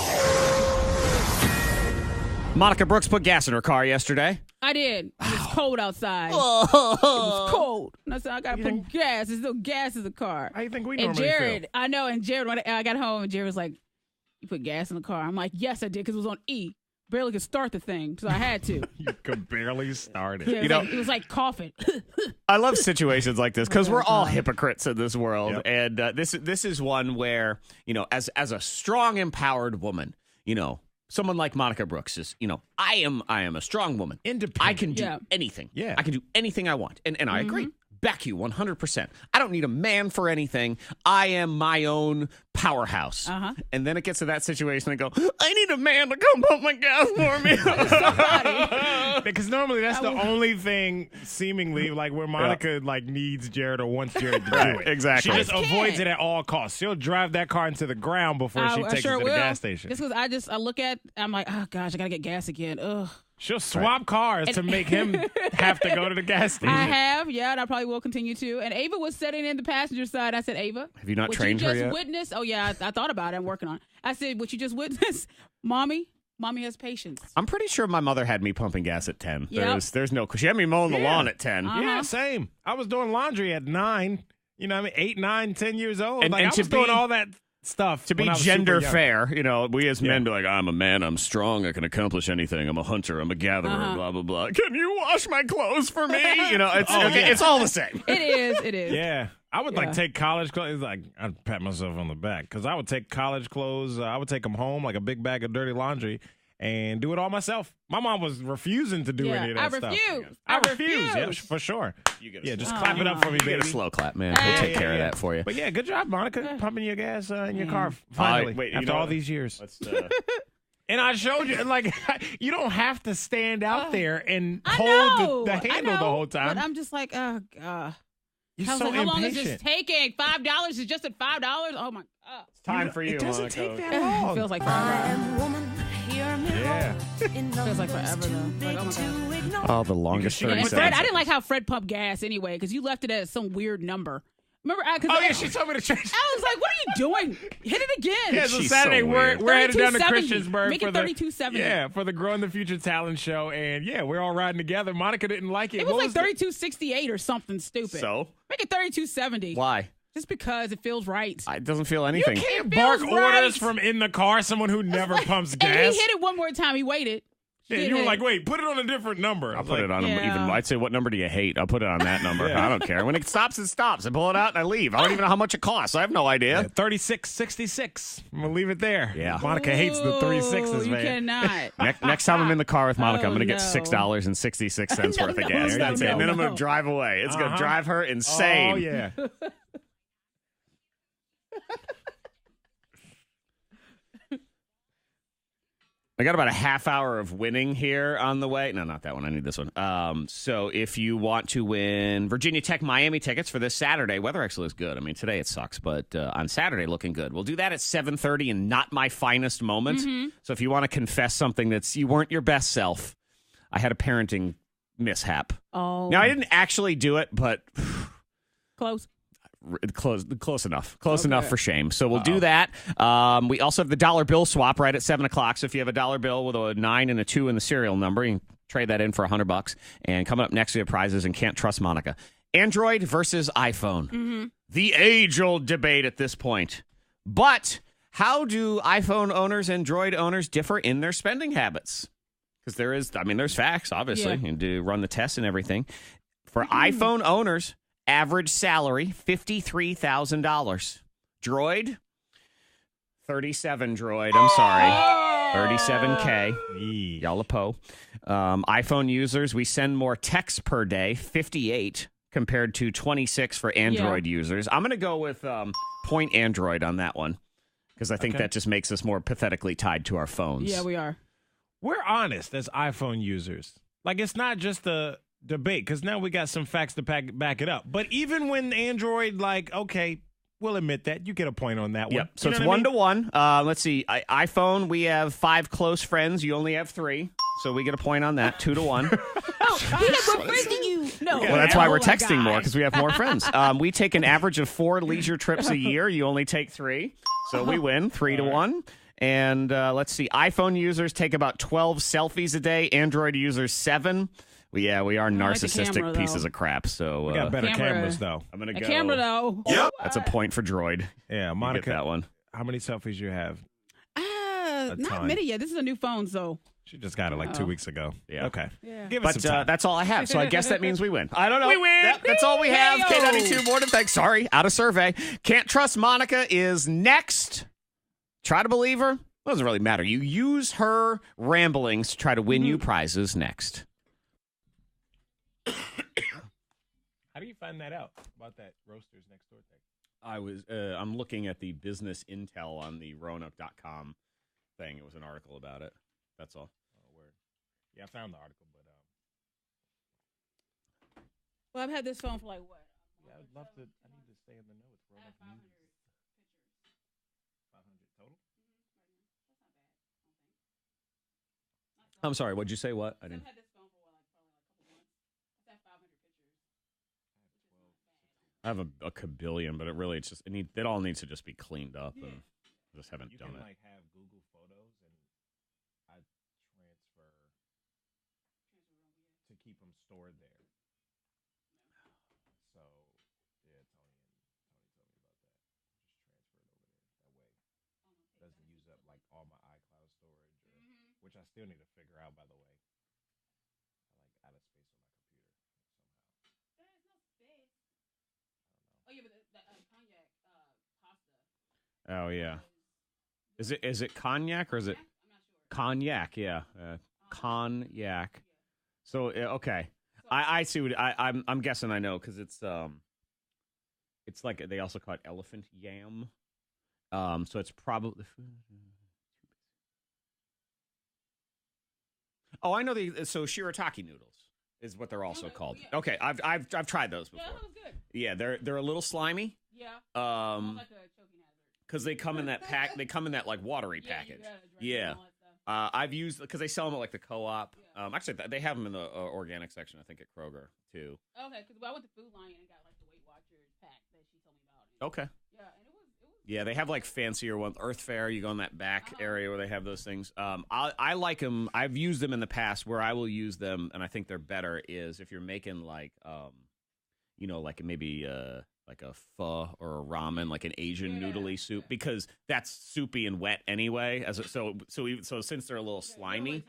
Monica Brooks put gas in her car yesterday. I did. It was cold outside. It was cold. And I said, I got to put gas. There's still gas in the car. How do you think we and normally Jared, feel? I know. And Jared, when I got home, Jared was like, you put gas in the car? I'm like, yes, I did, because it was on E. Barely could start the thing, so I had to. You could barely start it. Yeah, it was like coughing. I love situations like this because we're all hypocrites in this world, and this is one where as a strong, empowered woman, someone like Monica Brooks is, I am a strong woman, independent. I can do anything. Yeah, I can do anything I want, and I agree. Back you 100%. I don't need a man for anything. I am my own powerhouse. And then it gets to that situation and go, I need a man to come pump my gas for me. Because normally that's the only thing seemingly like where Monica like needs Jared or wants Jared to do it. Exactly. She just avoids it at all costs. She'll drive that car into the ground before she takes it to the gas station. Just because I'm like, oh gosh, I gotta get gas again. Ugh. She'll swap cars to make him have to go to the gas station. I have, and I probably will continue to. And Ava was sitting in the passenger side. I said, Ava, have you not trained her yet? Witnessed? Oh yeah, I thought about it. I'm working on it. I said, what you just witnessed, mommy has patience. I'm pretty sure my mother had me pumping gas at 10. Yep. There's no, she had me mowing the lawn at 10. Yeah, same. I was doing laundry at 9. 8, 9, 10 years old. And I was doing all that stuff. To be when I was gender super young. fair, you know, we as men be like, I'm a man, I'm strong, I can accomplish anything, I'm a hunter, I'm a gatherer, blah, blah, blah. Can you wash my clothes for me? You know, it's all the same. It is. Yeah. I would like take college clothes. Like I'd pat myself on the back because I would take college clothes. I would take them home like a big bag of dirty laundry and do it all myself. My mom was refusing to do any of that stuff. I refuse. Yeah, for sure. Just clap it up for me, baby. Get a slow clap, man. We'll take care of that for you. But yeah, good job, Monica, pumping your gas in your car finally after all these years. And I showed you, like, you don't have to stand out there and hold the handle the whole time. But I'm just like, oh God. You're so how long is impatient. this taking? $5 is just at $5? Oh my God. It's time for you, It doesn't Monica. take that long. It feels like forever. Yeah. Feels like forever though. Like, oh my God. Oh, the longest 30 And seconds. Fred, I didn't like how Fred pumped gas anyway because you left it at some weird number. Remember? She told me to change. I was like, what are you doing? Hit it again. Yeah, so She's Saturday so we're weird. headed down to 3270. Christiansburg Make it for the 3270. Yeah, for the Growing the Future talent show, and yeah, we're all riding together. Monica didn't like it. It was What like 3268 or something stupid. So? Make it 3270. Why? Just because it feels right. It doesn't feel anything. You can't It bark feels orders right. from in the car. Someone who never pumps And gas. he hit it one more time. He waited. Yeah, you were like, wait, put it on a different number. I'll put it on even. I'd say, what number do you hate? I'll put it on that number. Yeah. I don't care. When it stops, it stops. I pull it out and I leave. I don't even know how much it costs. I have no idea. 3666. I'm gonna leave it there. Yeah. Monica hates the 36s, You man. cannot. Next time I'm in the car with Monica, I'm Oh, going to get no. $6.66 worth of gas. no, That's it. no, And then I'm going no. to drive away. It's going to drive her insane. Oh yeah. I got about a half hour of winning here on the way. No, not that one. I need this one. So if you want to win Virginia Tech Miami tickets for this Saturday, weather actually is good. I mean, today it sucks, but on Saturday looking good. We'll do that at 7:30 and not my finest moment. So if you want to confess something that's you weren't your best self, I had a parenting mishap. Oh. Now I didn't actually do it, but Close. close enough for shame. So we'll do that. We also have the dollar bill swap right at 7:00. So if you have a dollar bill with a 9 and a 2 in the serial number, you can trade that in for $100. And coming up next, we have prizes and Can't Trust Monica. Android versus iPhone. The age-old debate at this point. But how do iPhone owners and Droid owners differ in their spending habits? Because there's facts, obviously, and to run the tests and everything. For iPhone owners, average salary, $53,000. Droid, 37 Droid. I'm sorry. 37K. Y'all a po. iPhone users, we send more texts per day, 58 compared to 26 for Android users. I'm going to go with point Android on that one because I think that just makes us more pathetically tied to our phones. Yeah, we are. We're honest as iPhone users. Like, it's not just a debate, because now we got some facts to back it up. But even when Android, like, okay, we'll admit that. You get a point on that one. Yep. So You it's know what I mean? 1-1. Let's see. iPhone, we have 5 close friends. You only have 3. So we get a point on that. 2-1. No. Well, that's why we're Oh, my texting more, gosh. because we have more friends. We take an average of 4 leisure trips a year. You only take 3. So we win 3-1. And let's see. iPhone users take about 12 selfies a day. Android users 7. We are like the narcissistic camera, pieces though. of crap. So We got better Camera. cameras, though. I'm going to A go. camera, though. Yep. That's a point for Droid. Yeah, You Monica, get that one. how many selfies you have? Not ton. many yet. This is a new phone, so. She just got it like 2 weeks ago. Yeah. Okay. Yeah. Give us But some time. that's all I have. So I guess that means we win. I don't know. We win. Yep, that's all we have. Hey-o. K92 Mornin Thang. Sorry, out of survey. Can't Trust Monica is next. Try to believe her. Doesn't really matter. You use her ramblings to try to win you prizes next. How do you find that out about that Roasters Next Door thing? I'm looking at the business intel on the Roanoke.com thing. It was an article about it. That's all. Oh, word. Yeah, I found the article, but Well, I've had this phone for like what? yeah, I'd love to. I need to stay in the know. It's Roanoke News. 500 total. I'm sorry. What'd you say? What? I I've didn't. had this phone for what, like probably like a couple months. I've had 500 pictures. I have a kabillion, but it all needs to just be cleaned up, and I just haven't You done can it. like have Google Photos, and I transfer to keep them stored there. So yeah, Tony told me about that. Just transfer it over there that way. all my iCloud storage, which I still need to figure out, by the way. I out of space on my computer somehow. There's no space. Oh yeah, but the cognac pasta. Oh yeah. Is it cognac or is it I'm not sure. cognac? Yeah, cognac. So okay, I see what I'm guessing. I know because it's like they also call it elephant yam. So it's probably. Oh, I know so shirataki noodles is what they're also called. Yeah. Okay, I've tried those before. Yeah, that was good. Yeah, they're a little slimy. Yeah. Almost like a choking hazard. Because they come in that pack. They come in that like watery package. You gotta drink Yeah. and all that stuff. I've used because they sell them at like the co-op. Yeah. Actually, they have them in the organic section. I think at Kroger too. Okay, because I went to Food Lion and got like the Weight Watchers pack that she told me about. Okay. Yeah, and it was. Yeah, they have like fancier ones. Earth Fair, you go in that back area where they have those things. I like them. I've used them in the past. Where I will use them, and I think they're better, is if you're making like, like maybe like a pho or a ramen, like an Asian noodly soup, because that's soupy and wet anyway. So since they're a little slimy,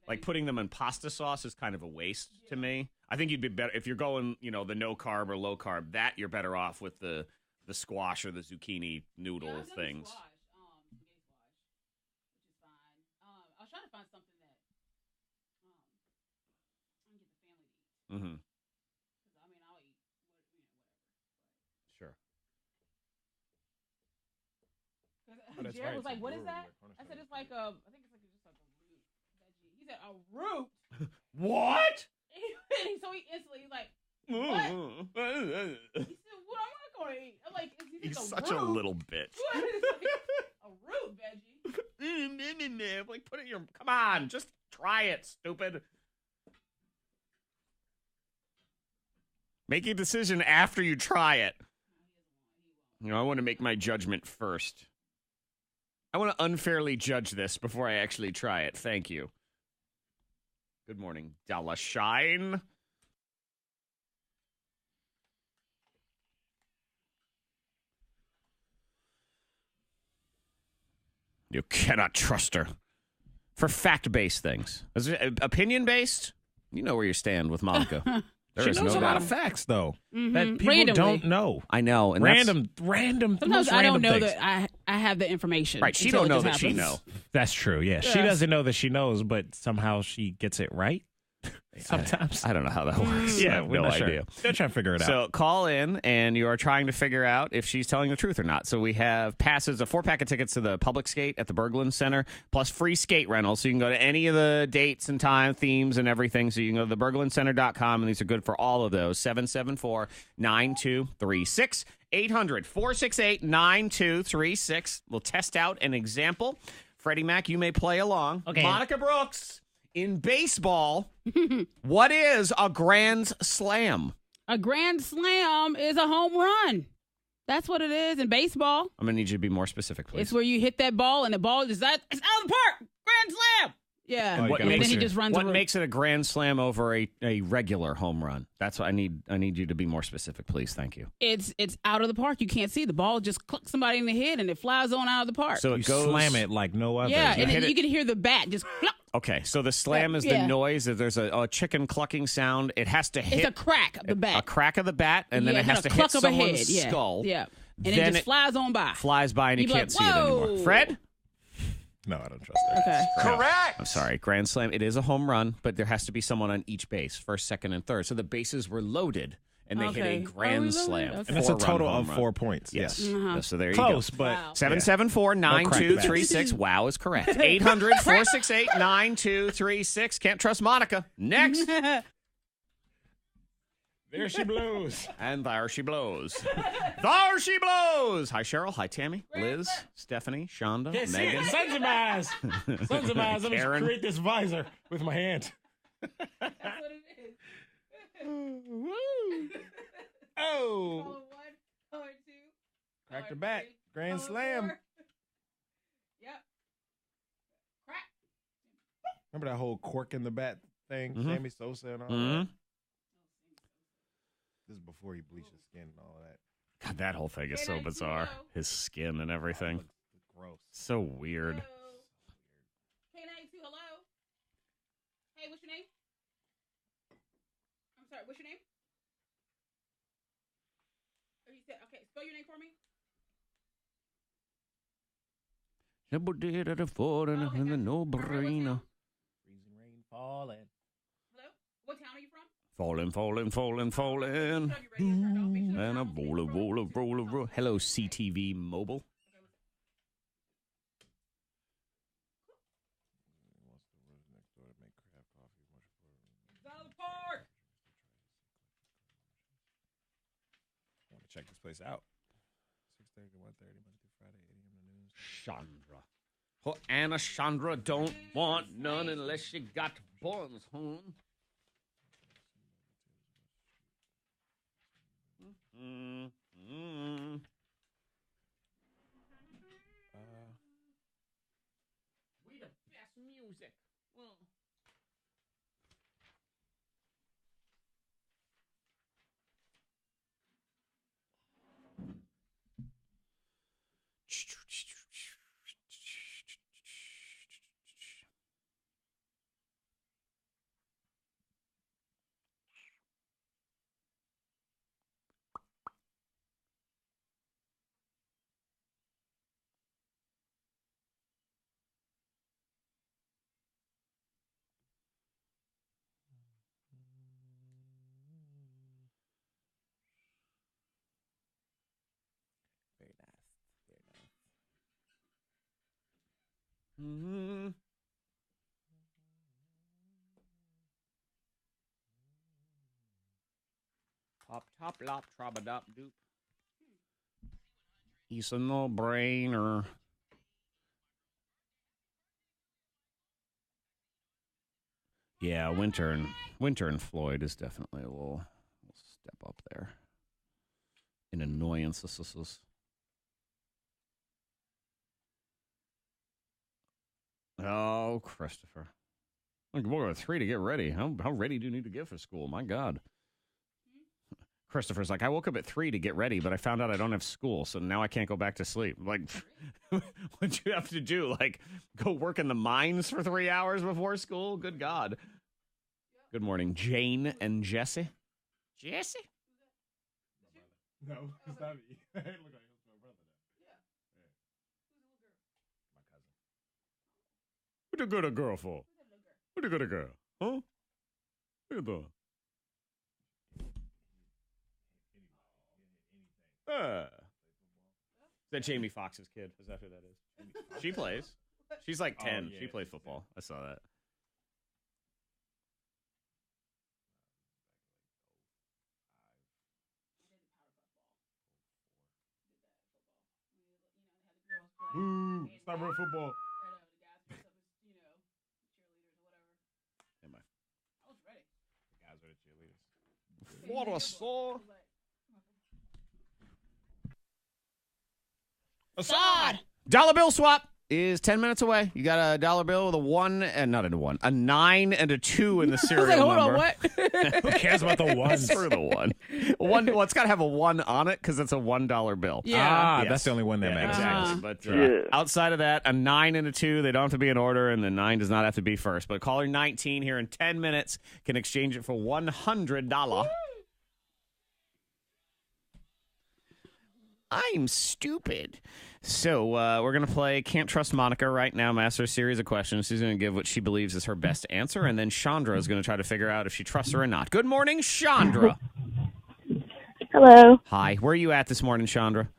like putting them in pasta sauce is kind of a waste to me. I think you'd be better if you're going, the no carb or low carb. That you're better off with the squash or the zucchini noodle things. Squash, spaghetti squash, which is fine. I was trying to find something that I can get the family to eat. Mm-hmm. Because I'll eat whatever. Sure. that's Jared right, was like, it's a "What is brewery, that?" like I said, "It's like a. I think it's like just like a root veggie." He said, "A root." What? So he instantly he's like, "What?" He said, "What am I going to eat?" I'm like, He's a such root? a little bitch. It's like a root veggie. Like, put it in your. Come on, just try it, stupid. Make a decision after you try it. I want to make my judgment first. I want to unfairly judge this before I actually try it. Thank you. Good morning, Dalla Shine. You cannot trust her. For fact-based things. Opinion-based, you know where you stand with Monica. She knows a lot of facts, though, that people don't know. I know. And random. Sometimes I don't know that I have the information. Right, she don't know that she knows. That's true, yeah. She doesn't know that she knows, but somehow she gets it right. Sometimes. I don't know how that works. Yeah, I have no idea. They're trying to figure it out. So call in, and you are trying to figure out if she's telling the truth or not. So we have passes, a 4-pack of tickets to the public skate at the Berglund Center, plus free skate rentals. So you can go to any of the dates and time, themes, and everything. So you can go to theberglundcenter.com, and these are good for all of those. 774-9236. 800-468-9236. We'll test out an example. Freddie Mac, you may play along. Okay. Monica Brooks. In baseball, what is a grand slam? A grand slam is a home run. That's what it is in baseball. I'm going to need you to be more specific, please. It's where you hit that ball and the ball is out of the park. Grand slam. Yeah. And And then he just runs what over. makes it a grand slam over a regular home run? That's what I need. I need you to be more specific, please. Thank you. It's out of the park. You can't see the ball. Just clucks somebody in the head and it flies on out of the park. So you it goes, slam it like no other. yeah, and hit then it- you can hear the bat just cluck. Okay, so the slam is the noise. If there's a chicken clucking sound, it has to hit It's a crack of the bat. a crack of the bat, and then Yeah, it has a to hit cluck of a someone's head. Yeah. skull. Yeah. And Then it just flies on by. Flies by, and you You'd be can't like, see it anymore. "Whoa." Fred? No, I don't trust that. Okay. I'm sorry. Grand slam. It is a home run, but there has to be someone on each base, first, second, and third. So the bases were loaded, and they hit Okay. a grand Are we slam. loaded? Okay. And it's a 4-run total home of run. 4 points. Yes. Uh-huh. So there you Close, go. but Wow. 774-9236. Wow is correct. 800-468-9236. Can't trust Monica. Next. there she blows. And there she blows. There she blows. Hi, Cheryl. Hi, Tammy. Liz, Stephanie, Shonda, Megan. Sons of my eyes. Sons of my eyes. Let me Karen. create this visor with my hand. That's what it is. Oh. Color 1, color 2. Crack color the bat. 3, Grand color slam. 4. Yep. Crack. Remember that whole cork in the bat thing? Mhm. Sammy Sosa and all Mhm. that? This is before he bleached his skin and all that. God, that whole thing is so K92 bizarre. His skin and everything. Gross. So weird. Spell your name for me. Did at a fort and Okay, the gotcha. no-brainer. Freezing rain falling. Hello? What town are you from? Falling, falling, falling, falling. Turn up your radio turned off. Make sure the And a sound stays roller, controlled. roller, roller, roller. Hello, CTV Mobile. South Park. I want to check this place out. 6:30 to 1:30, Monday through Friday, 8 a.m. to noon. Chandra. Oh, Anna Chandra don't want none unless she got buns, hon. Mm-hmm. We the best music. Very nice. Very nice. Mm-hmm. Pop, top, lop, trabadop, doop. He's a no-brainer. Yeah, Winter and Floyd is definitely a little step up there in annoyances. Oh, Christopher. Like, we're at 3 to get ready. How ready do you need to get for school? My God. Christopher's like, I woke up at 3 to get ready, but I found out I don't have school, so now I can't go back to sleep. Like, what'd you have to do? Like, go work in the mines for 3 hours before school? Good God. Good morning, Jane and Jesse. Jesse? No, it's not me. Look like it's my brother. My cousin. What you got a girl for? What you got a girl? Huh? What you doing? Is that Jamie Foxx's kid? Is that who that is? She plays. She's like 10. Oh, yeah, she plays she's football. I saw that. Ooh, it's not real football. Am I? I was ready. The guys are the cheerleaders. What a saw. Assad. Dollar bill swap is 10 minutes away. You got a dollar bill with a 1 and not a 1, a 9 and a 2 in the serial I was like, hold number. on, what? Who cares about the ones? Screw the 1. Well, it's got to have a 1 on it because it's a $1 bill. Yeah. Ah, Yes. that's the only one that Yeah, matters. exactly. But Yeah. outside of that, a 9 and a 2, they don't have to be in order, and the 9 does not have to be first. But caller 19 here in 10 minutes can exchange it for $100. I'm stupid. So we're going to play Can't Trust Monica right now. I'm asking her a series of questions. She's going to give what she believes is her best answer, and then Chandra is going to try to figure out if she trusts her or not. Good morning, Chandra. Hello. Hi. Where are you at this morning, Chandra?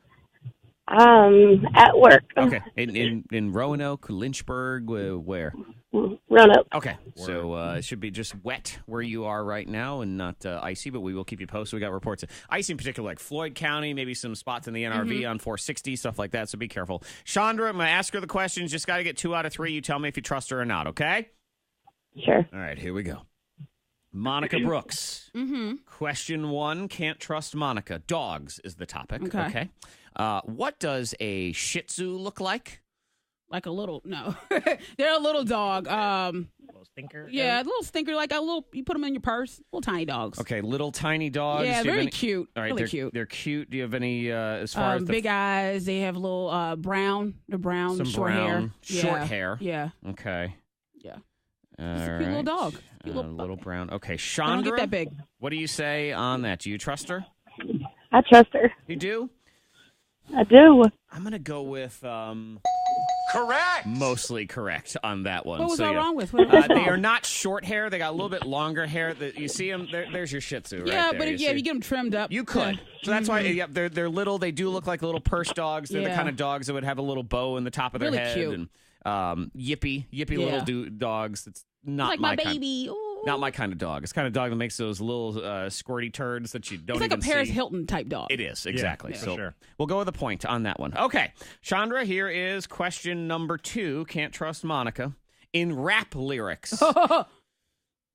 At work. Okay. In Roanoke-Lynchburg, where? Roanoke. Okay. So it should be just wet where you are right now and not icy, but we will keep you posted. We got reports of icy in particular, like Floyd County, maybe some spots in the NRV on 460, stuff like that. So be careful. Chandra, I'm going to ask her the questions. Just got to get 2 out of 3. You tell me if you trust her or not, okay? Sure. All right, here we go. Monica Brooks. Question 1, can't trust Monica. Dogs is the topic. Okay. What does a Shih Tzu look like? Like a little, no. They're a little dog. Little stinker. Yeah, a little stinker, like a little, you put them in your purse. Little tiny dogs. Okay, little tiny dogs. Yeah, Do you have very any- cute. All right, really they're cute. They're cute. Do you have any as far as the Big eyes. They have little brown, some short hair. brown, short Yeah. hair? Yeah, Okay. yeah. All It's a cute right. little dog. Cute Little brown. Okay, They don't Chandra. get that big. What do you say on that? Do you trust her? I trust her. You do? I do. I'm going to go with Correct. mostly correct on that one. What was so, I yeah. wrong with? What was They wrong? are not short hair. They got a little bit longer hair. You see them? There's your Shih Tzu right Yeah, there. but You if see? you get them trimmed up. You could. Yeah. So that's why they're little. They do look like little purse dogs. They're the Yeah. kind of dogs that would have a little bow in the top of their Really head. cute. And yippy Yeah. little dogs. It's not like my my kind. baby. Ooh. Not my kind of dog. It's the kind of dog that makes those little squirty turds that you don't It's like even a Paris see. Hilton type dog. It is, exactly. Yeah, for so sure. we'll go with a point on that one. Okay. Chandra, here is question number 2. Can't trust Monica. In rap lyrics.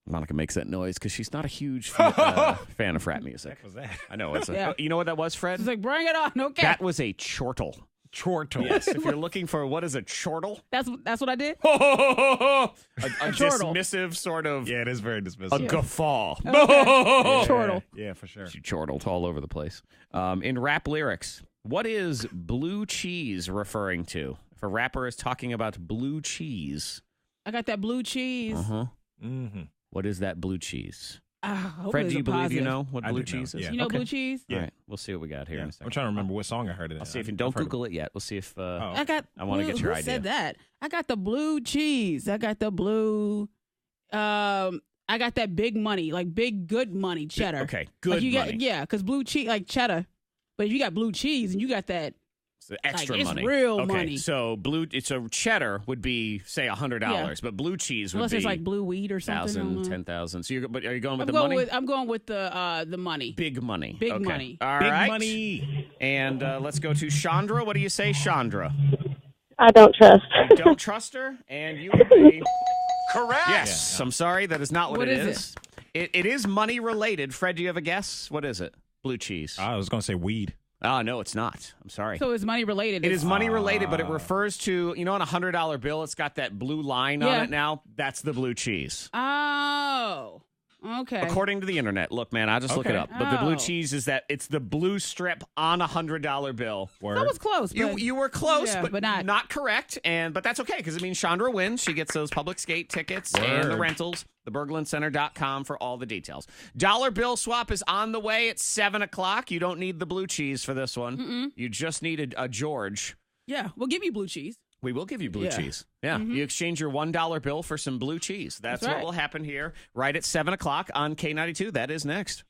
Monica makes that noise because she's not a huge fan of rap music. What was that? I know. It's Yeah. you know what that was, Fred? It's like, bring it on. Okay. That was a chortle. Chortle. Yes, if you're looking for what is a chortle? That's what I did. a chortle. dismissive sort of Yeah, it is very a dismissive. guffaw. Chortle. Yeah, for sure. She chortled all over the place. In rap lyrics, what is blue cheese referring to? If a rapper is talking about blue cheese, I got that blue cheese. Mm-hmm. what is that blue cheese? Hopefully Fred, it's do a you believe you positive. know what I blue do know, cheese is? yeah. You know Okay. blue cheese? Yeah. All right, we'll see what we got here in a I'm second. trying to remember what song I heard it in. I'll see if you I've don't heard it. Google it yet. We'll see if Oh. I got. I wanna get your who idea. said that? I got the blue cheese. I got the blue. I got that big money, like big good money, cheddar. Okay, Like good you money. Got, yeah, because blue cheese, like cheddar. But if you got blue cheese and you got that, So extra it's money. real okay, money. So cheddar would be say $100, Yeah. but blue cheese would unless be it's like blue weed or something. I don't 1,000, know. 10,000. So but are you going with I'm the going money? with I'm going with the money. Big money. Big Okay. money. All Big right. money. And let's go to Chandra. What do you say, Chandra? I don't trust. You don't trust her, and you agree. Correct. Yes. I'm sorry. That is not what What it is is. It is money related. Fred, do you have a guess? What is it? Blue cheese. I was going to say weed. Oh, no, it's not. I'm sorry. So it's money related. It is money related, but it refers to, on a $100 bill, it's got that blue line on Yeah. it now. That's the blue cheese. Oh, okay. According to the internet. Look, man, I'll just look it Okay. up. But the blue Oh. cheese is that it's the blue strip on a $100 bill. Word. That was close. But You were close, yeah, but, but not correct. But that's okay because it means Chandra wins. She gets those public skate tickets and the Word. rentals. TheBerglundCenter.com for all the details. Dollar bill swap is on the way at 7 o'clock. You don't need the blue cheese for this one. You just need a George. Yeah, we'll give you blue cheese. We will give you blue Yeah. cheese. Yeah. You exchange your $1 bill for some blue cheese. That's That's what right. will happen here right at 7 o'clock on K92. That is next.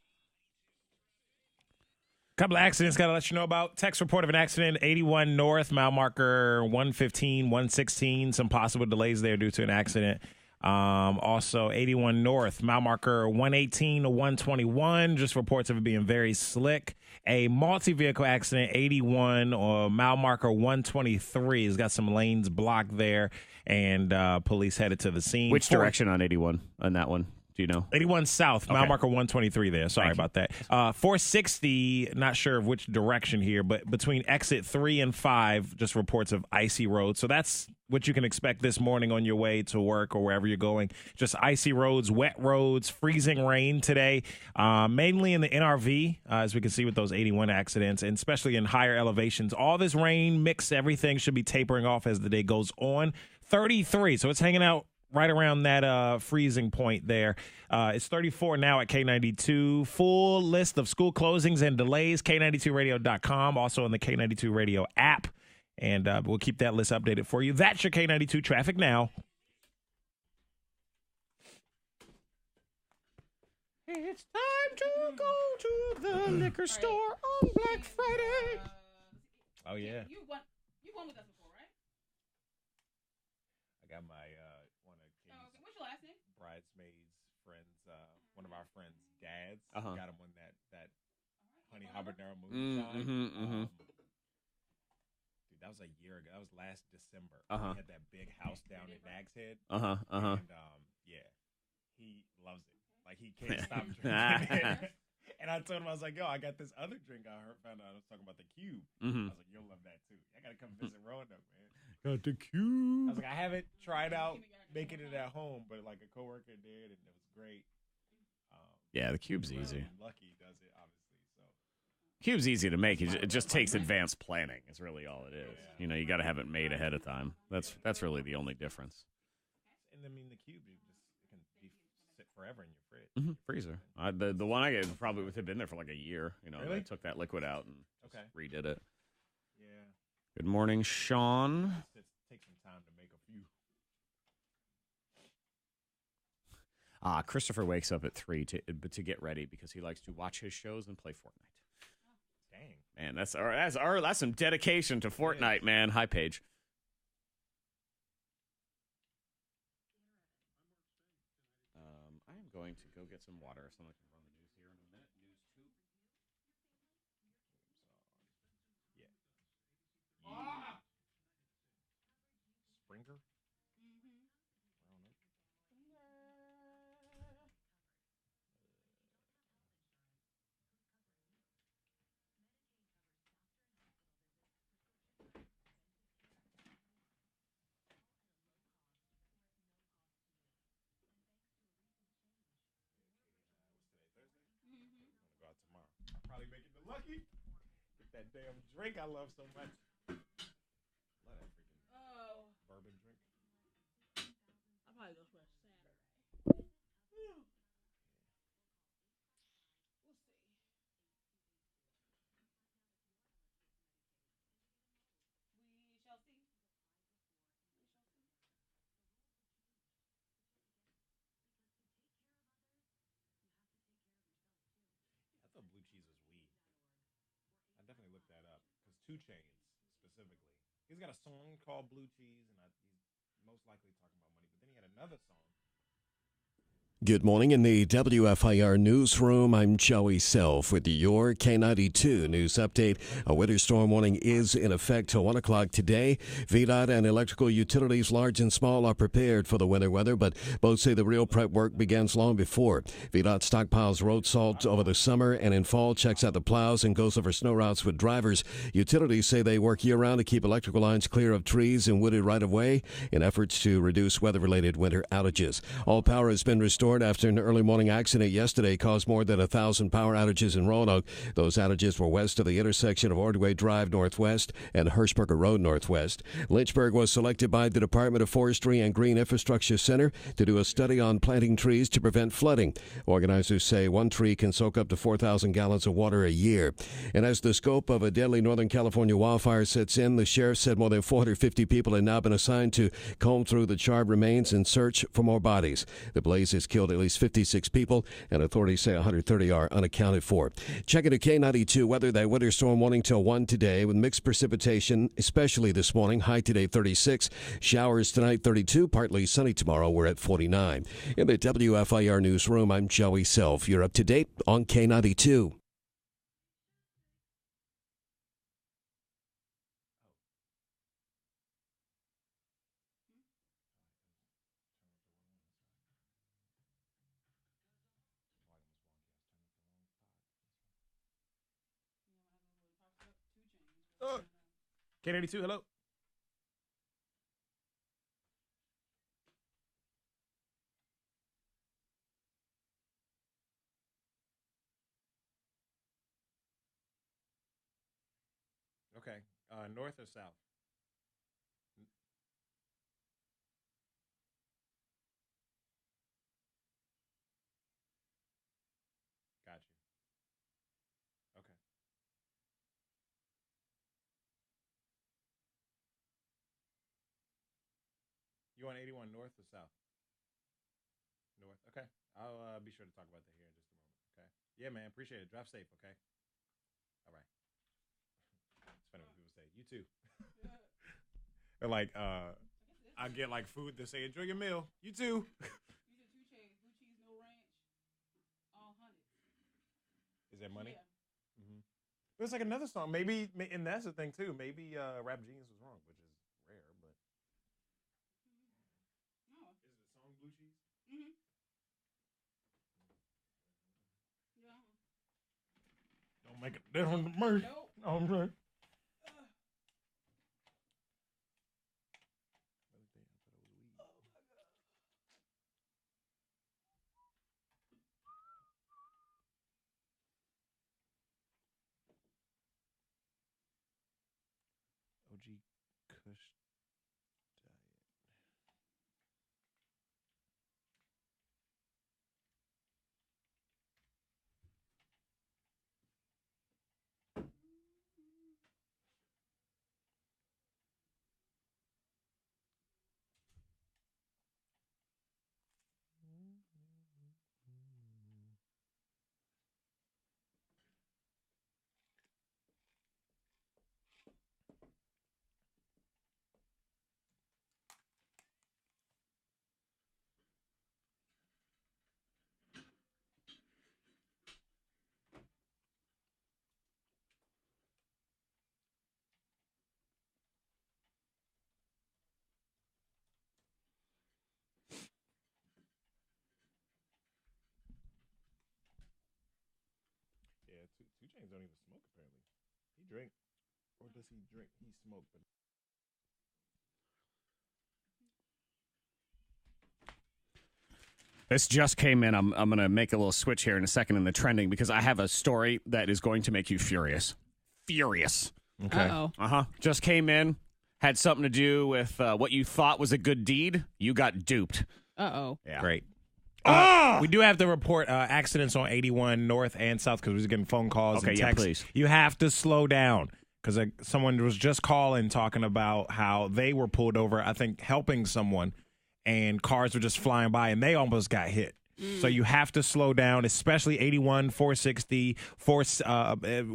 Couple of accidents got to let you know about. Text report of an accident, 81 North, mile marker 115, 116. Some possible delays there due to an accident. Also, 81 North, mile marker 118 to 121. Just reports of it being very slick. A multi-vehicle accident, 81 or mile marker 123. Has got some lanes blocked there, and police headed to the scene. Which direction on 81 on that one? Do you know? 81 South, mile Okay. marker 123 there. Sorry Thank you. about that. 460, not sure of which direction here, but between exit 3 and 5, just reports of icy roads. So that's what you can expect this morning on your way to work or wherever you're going. Just icy roads, wet roads, freezing rain today, mainly in the NRV, as we can see with those 81 accidents, and especially in higher elevations. All this rain, mix, everything should be tapering off as the day goes on. 33, so it's hanging out right around that freezing point there. It's 34 now at K92. Full list of school closings and delays, K92radio.com, also on the K92 Radio app. And we'll keep that list updated for you. That's your K92 traffic now. It's time to go to the liquor store on Black Friday. Oh, yeah. You won with us before, right? I got my one of Okay. What's your last name? bridesmaids friends, one of our friends' dads. Uh-huh. Got him on that Honey Habanero Mm-hmm, mm-hmm. Dude, that was a year ago. That was last December. Uh-huh. He had that big house down in Nags Head. Uh-huh, uh-huh. And yeah, he loves it. Like he can't stop drinking it. And I told him, I was like, yo, I got this other drink found out I was talking about the Cube. Mm-hmm. I was like, you'll love that too. I gotta come visit Roanoke, man. Got the Cube. I was like, I haven't tried out making it at home, but like a coworker did, and it was great. Yeah, the cube's easy. Lucky does it, obviously. So Cube's easy to make. It just takes advanced planning. Is really all it is. You know, you got to have it made ahead of time. That's really the only difference. and I mean the Cube, it can sit forever in your fridge. Freezer. The one I get probably would have been there for like a year. You know, Really? I took that liquid out and just Okay. redid it. Yeah. Good morning, Sean. Take some time to make a few. Christopher wakes up at 3 to get ready because he likes to watch his shows and play Fortnite. Dang. Man, that's some dedication to Fortnite, man. Hi, Paige. I am going to go get some water so I can run the news here in a minute. News 2. Yeah. Springer? Go out tomorrow. I'll probably make it to Lucky. Get that damn drink I love so much. Love that freaking bourbon drink. I'll probably go for a Saturday. We'll see. We shall see. I thought blue cheese was weed. I definitely looked that up because 2 Chainz specifically, he's got a song called Blue Cheese, and he's most likely talking about money. But then he had another song. Good morning in the WFIR newsroom. I'm Joey Self with your K92 news update. A winter storm warning is in effect till 1 o'clock today. VDOT and electrical utilities, large and small, are prepared for the winter weather, but both say the real prep work begins long before. VDOT stockpiles road salt over the summer and in fall checks out the plows and goes over snow routes with drivers. Utilities say they work year-round to keep electrical lines clear of trees and wooded right-of-way in efforts to reduce weather-related winter outages. All power has been restored after an early morning accident yesterday caused more than 1,000 power outages in Roanoke. Those outages were west of the intersection of Ordway Drive Northwest and Hirschberger Road Northwest. Lynchburg was selected by the Department of Forestry and Green Infrastructure Center to do a study on planting trees to prevent flooding. Organizers say one tree can soak up to 4,000 gallons of water a year. And as the scope of a deadly Northern California wildfire sets in, the sheriff said more than 450 people had now been assigned to comb through the charred remains and search for more bodies. The blaze has killed at least 56 people, and authorities say 130 are unaccounted for. Checking to K92 weather, that winter storm warning till 1 today with mixed precipitation, especially this morning. High today 36. Showers tonight 32. Partly sunny tomorrow. We're at 49. In the WFIR newsroom, I'm Joey Self. You're up to date on K92. K92, hello. Okay. North or south? Got you. Okay. You want 81 north or south? North. Okay. I'll be sure to talk about that here in just a moment. Okay. Yeah, man. Appreciate it. Drive safe. Okay. All right. It's funny when people say, "You too." Or like, I get like food to say, "Enjoy your meal." You too. You said 2 Chainz, blue cheese, no ranch, all hundreds. Is that money? Yeah. Mm-hmm. There's like another song. Maybe, and that's the thing too. Maybe Rap Genius was wrong, which is rare, but. No. Is it the song Blue Cheese? Mm-hmm. Yeah. Don't make it different to me. Nope. I'm right. OG Kush Diet. 2 Chainz don't even smoke, apparently. He drink. Or does he drink? He smoke, but... This just came in. I'm going to make a little switch here in a second in the trending because I have a story that is going to make you furious. Furious. Okay. Uh-oh. Just came in. Had something to do with what you thought was a good deed. You got duped. Uh-oh. Yeah. Great. We do have to report accidents on 81 north and south because we're getting phone calls and texts. Please. You have to slow down because someone was just calling talking about how they were pulled over, I think, helping someone, and cars were just flying by and they almost got hit. So you have to slow down, especially 81, 460,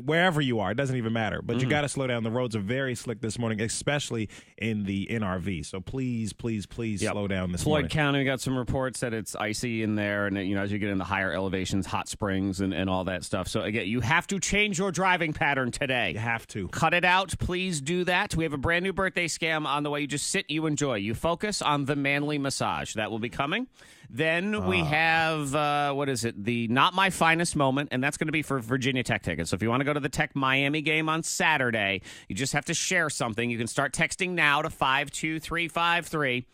wherever you are. It doesn't even matter. But you got to slow down. The roads are very slick this morning, especially in the NRV. So please, please, please slow down this morning. Floyd County, we got some reports that it's icy in there. And, as you get in the higher elevations, hot springs and all that stuff. So, again, you have to change your driving pattern today. You have to. Cut it out. Please do that. We have a brand new birthday scam on the way. You just sit, you enjoy. You focus on the manly massage. That will be coming. Then we have, the Not My Finest Moment, and that's going to be for Virginia Tech tickets. So if you want to go to the Tech Miami game on Saturday, you just have to share something. You can start texting now to 52353.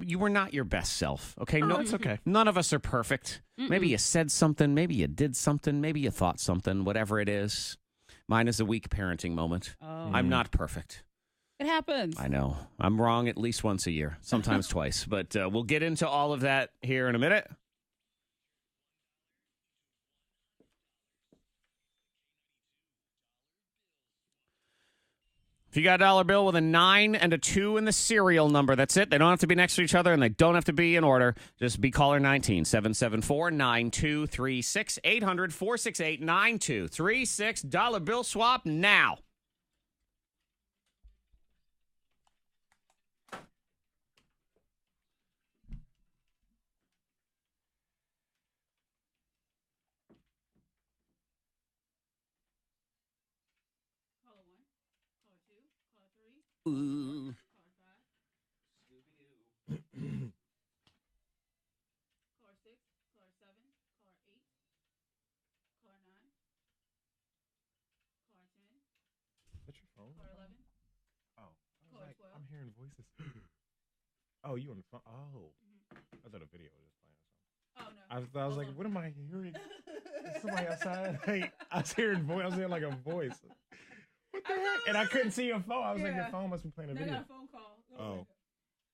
You were not your best self, okay? No, it's okay. None of us are perfect. Maybe you said something. Maybe you did something. Maybe you thought something, whatever it is. Mine is a weak parenting moment. Oh. I'm not perfect. It happens. I know. I'm wrong at least once a year, sometimes twice. But we'll get into all of that here in a minute. If you got a dollar bill with a 9 and a 2 in the serial number, that's it. They don't have to be next to each other, and they don't have to be in order. Just be caller 19, 774-9236, 800-468-9236. Dollar bill swap now. Ooh. Caller 6, caller 7, caller 8, caller 9, caller 10, That's your phone? caller 11. Oh. Caller 12. I'm hearing voices. Oh, you on the phone? Oh. I thought a video was just playing or something. Oh, no. I was like, what am I hearing? Is somebody outside? Like, I was hearing like a voice. What the heck? And I couldn't see your phone. I was like, your phone must be playing a video. I got a phone call. Oh.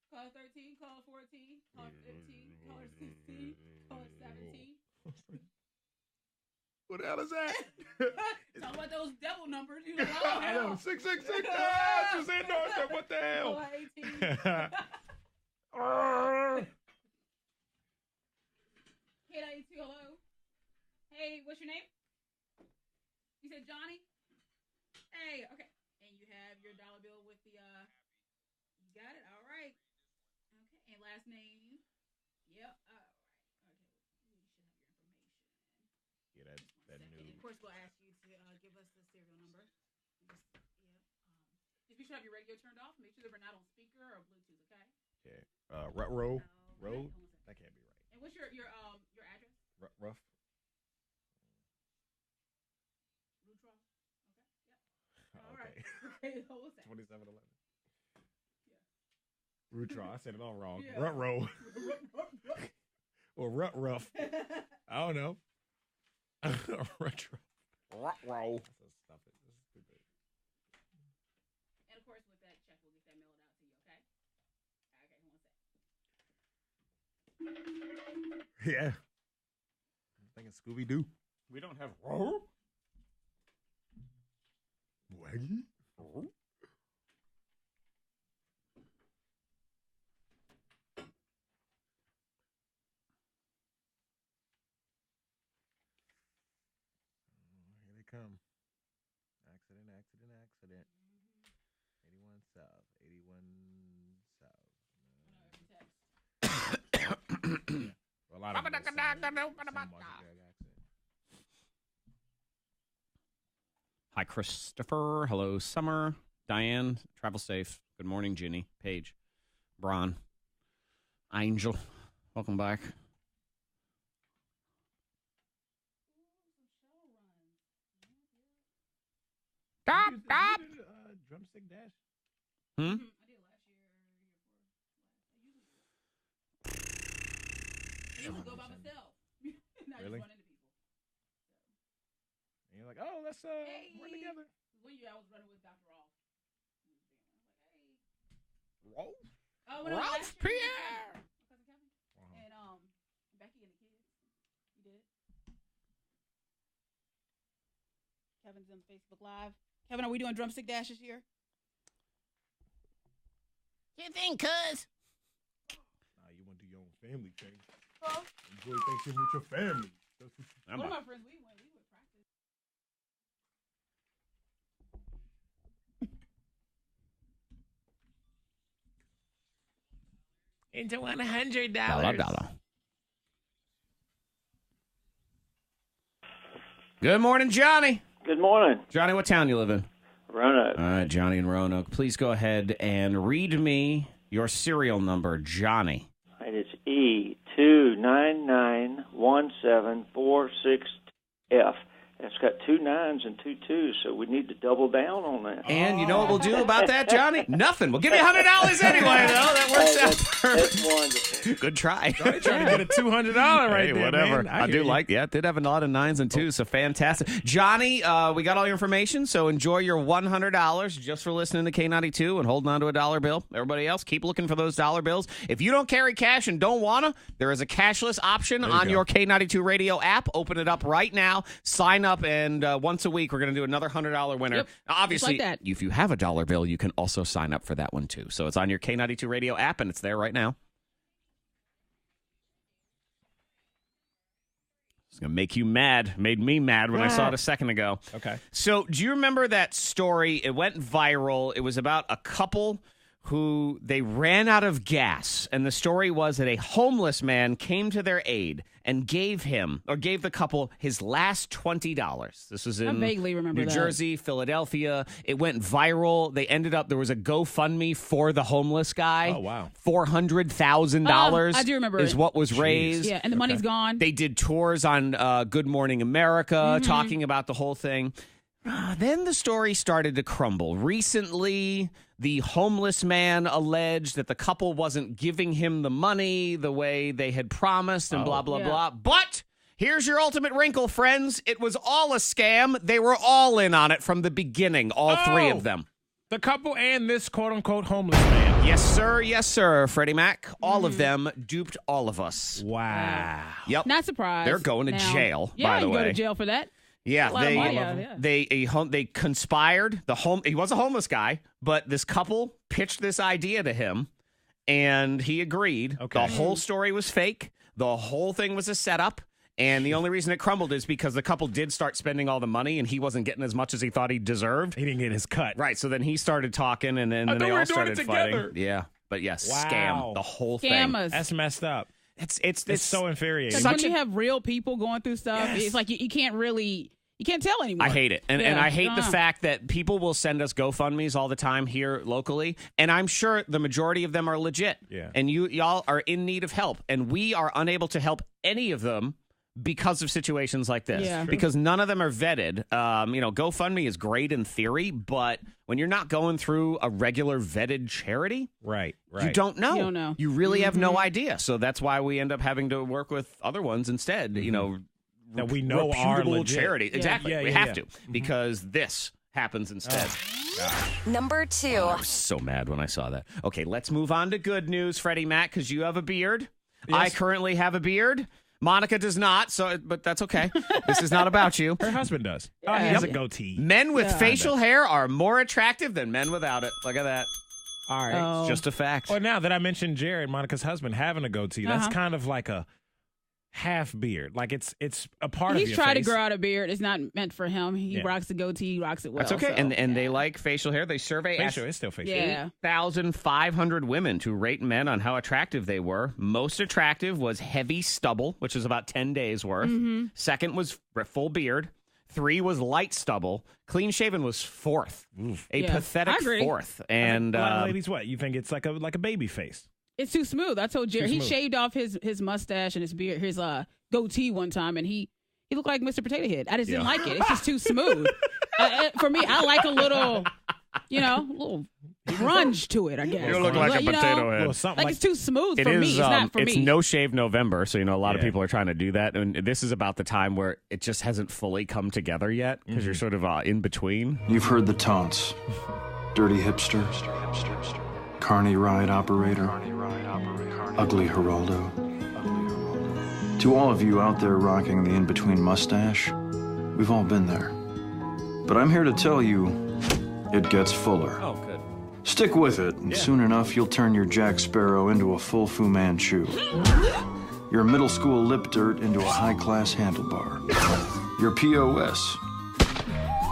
Caller 13, caller 14, caller 15, caller 16, caller 17. What the hell is that? Talk about those devil numbers. You know, oh, I know. hell. 666. Ah, just in there. I said, what the hell? Caller 18. K92, hello. Hey, what's your name? You said Johnny? Hey, okay. And you have your dollar bill with the, you got it? All right. Okay. And last name? Yep. All right. Okay. You should have your information. Yeah, that new. And of course, we'll ask you to give us the serial number. Just be sure to have your radio turned off. Make sure that we're not on speaker or Bluetooth, okay? Yeah. Road? That can't be right. And what's your address? Rough. Rutroff. Okay. Yep. All Okay. right. Okay. What was that? 2711. Yeah. Rutro. I said it all wrong. Yeah. Rut row. Or rut rough. I don't know. Retro. Rut row. Stop it. This is stupid. And of course, with that check, we'll get that mailed out to you, okay? Okay, one sec. Yeah. I'm thinking Scooby-Doo. We don't have row? Waggy? Oh. Here they come. Accident. 81 South. 81 South. A lot of them some Hi, Christopher. Hello, Summer. Diane. Travel safe. Good morning, Ginny. Paige. Braun. Angel. Welcome back. Stop. Drumstick dash. Hmm? I did last year. I used to go by myself. Not Really? just run into people. And you're like, oh, let's run together. One year I was running with Dr. Rolf. Rolf? Oh, when I was Ralph last year, Pierre. my cousin Kevin. And Becky and the kids. You did it. Kevin's on Facebook Live. Kevin, are we doing drumstick dash this year? You think, cuz? Nah, you want to do your own family thing. Huh? Enjoy Thanksgiving with your family. That's what One of my friends, we went practice. Into $100. $1. Good morning, Johnny. Good morning. Johnny, what town you live in? Roanoke. All right, Johnny in Roanoke. Please go ahead and read me your serial number, Johnny. It is E2991746F. It's got 2 9s and 2 2s, so we need to double down on that. And you know what we'll do about that, Johnny? Nothing. We'll give you $100 anyway, though. That works out. That's wonderful. Good try. Trying to get a $200 right Hey, there, whatever. man. I do like, it did have a lot of 9s and 2s, so fantastic. Johnny, we got all your information, so enjoy your $100 just for listening to K92 and holding on to a dollar bill. Everybody else, keep looking for those dollar bills. If you don't carry cash and don't want to, there is a cashless option on your K92 radio app. Open it up right now. Sign up, and once a week, we're going to do another $100 winner. Yep. Obviously, Just like that. if you have a dollar bill, you can also sign up for that one, too. So it's on your K92 radio app, and it's there right now. It's going to make you mad. Made me mad when I saw it a second ago. Okay. So do you remember that story? It went viral. It was about a couple who they ran out of gas. And the story was that a homeless man came to their aid and gave the couple his last $20. This was in I vaguely remember New that. Jersey, Philadelphia. It went viral. They ended up, there was a GoFundMe for the homeless guy. Oh, wow. $400,000 I do remember is it. what was raised. Yeah, and the money's gone. They did tours on Good Morning America, talking about the whole thing. Then the story started to crumble. Recently, the homeless man alleged that the couple wasn't giving him the money the way they had promised and blah, blah, blah. But here's your ultimate wrinkle, friends. It was all a scam. They were all in on it from the beginning, all three of them. The couple and this quote-unquote homeless man. Yes, sir. Yes, sir, Freddie Mac. All of them duped all of us. Wow. Yep. Not surprised. They're going to jail, by the you way. go to jail for that. Yeah, A lot of money out of it. they conspired. He was a homeless guy, but this couple pitched this idea to him, and he agreed. Okay. The whole story was fake. The whole thing was a setup, and the only reason it crumbled is because the couple did start spending all the money, and he wasn't getting as much as he thought he deserved. He didn't get his cut. Right. So then he started talking, and then I thought they we all were doing started it together. fighting. Yeah, but yes, Wow. scam the whole thing. Scammers. That's messed up. It's so infuriating. Because when you have real people going through stuff, it's like you can't really, you can't tell anymore. I hate it. And I hate the fact that people will send us GoFundMes all the time here locally. And I'm sure the majority of them are legit. Yeah. And y'all are in need of help. And we are unable to help any of them because of situations like this. Yeah. Because none of them are vetted. GoFundMe is great in theory, but when you're not going through a regular vetted charity, Right. you don't know. You don't know. You really have no idea. So that's why we end up having to work with other ones instead, that we know are reputable legit. charity. Exactly. Yeah, we yeah, have yeah. to because this happens instead. Number 2. I was so mad when I saw that. Okay, let's move on to good news, Freddie Mac, because you have a beard. Yes. I currently have a beard. Monica does not, but that's okay. This is not about you. Her husband does. Oh, he has a goatee. Men with facial hair are more attractive than men without it. Look at that. All right. It's just a fact. Well, now that I mentioned Jared, Monica's husband, having a goatee, that's kind of like a half beard. Like it's a part of your He's tried to face. grow out a beard. It's not meant for him. He rocks the goatee. He rocks it well. That's okay. So, And they like facial hair. They survey Facial, it's still facial. Yeah. 8,500 women to rate men on how attractive they were. Most attractive was heavy stubble, which is about 10 days worth. Second was full beard. 3 was light stubble. Clean shaven was 4th. A Yeah. pathetic I agree. 4th. And a lot of ladies, what you think it's like a baby face? It's too smooth. I told Jared. Too He smooth. shaved off his mustache and his beard, his goatee one time, and he looked like Mr. Potato Head. I just didn't like it. It's just too smooth. For me, I like a little, little grunge to it, I guess. You look like a potato head. Like it's too smooth for me. It's not for me. It's No Shave November, so a lot of people are trying to do that, and this is about the time where it just hasn't fully come together yet because you're sort of in between. You've heard the taunts. Dirty hipster, carny ride operator, ugly Geraldo. To all of you out there rocking the in-between mustache, we've all been there. But I'm here to tell you, it gets fuller. Oh, good. Stick with it, and soon enough you'll turn your Jack Sparrow into a full Fu Manchu. Your middle school lip dirt into a high-class handlebar. Your POS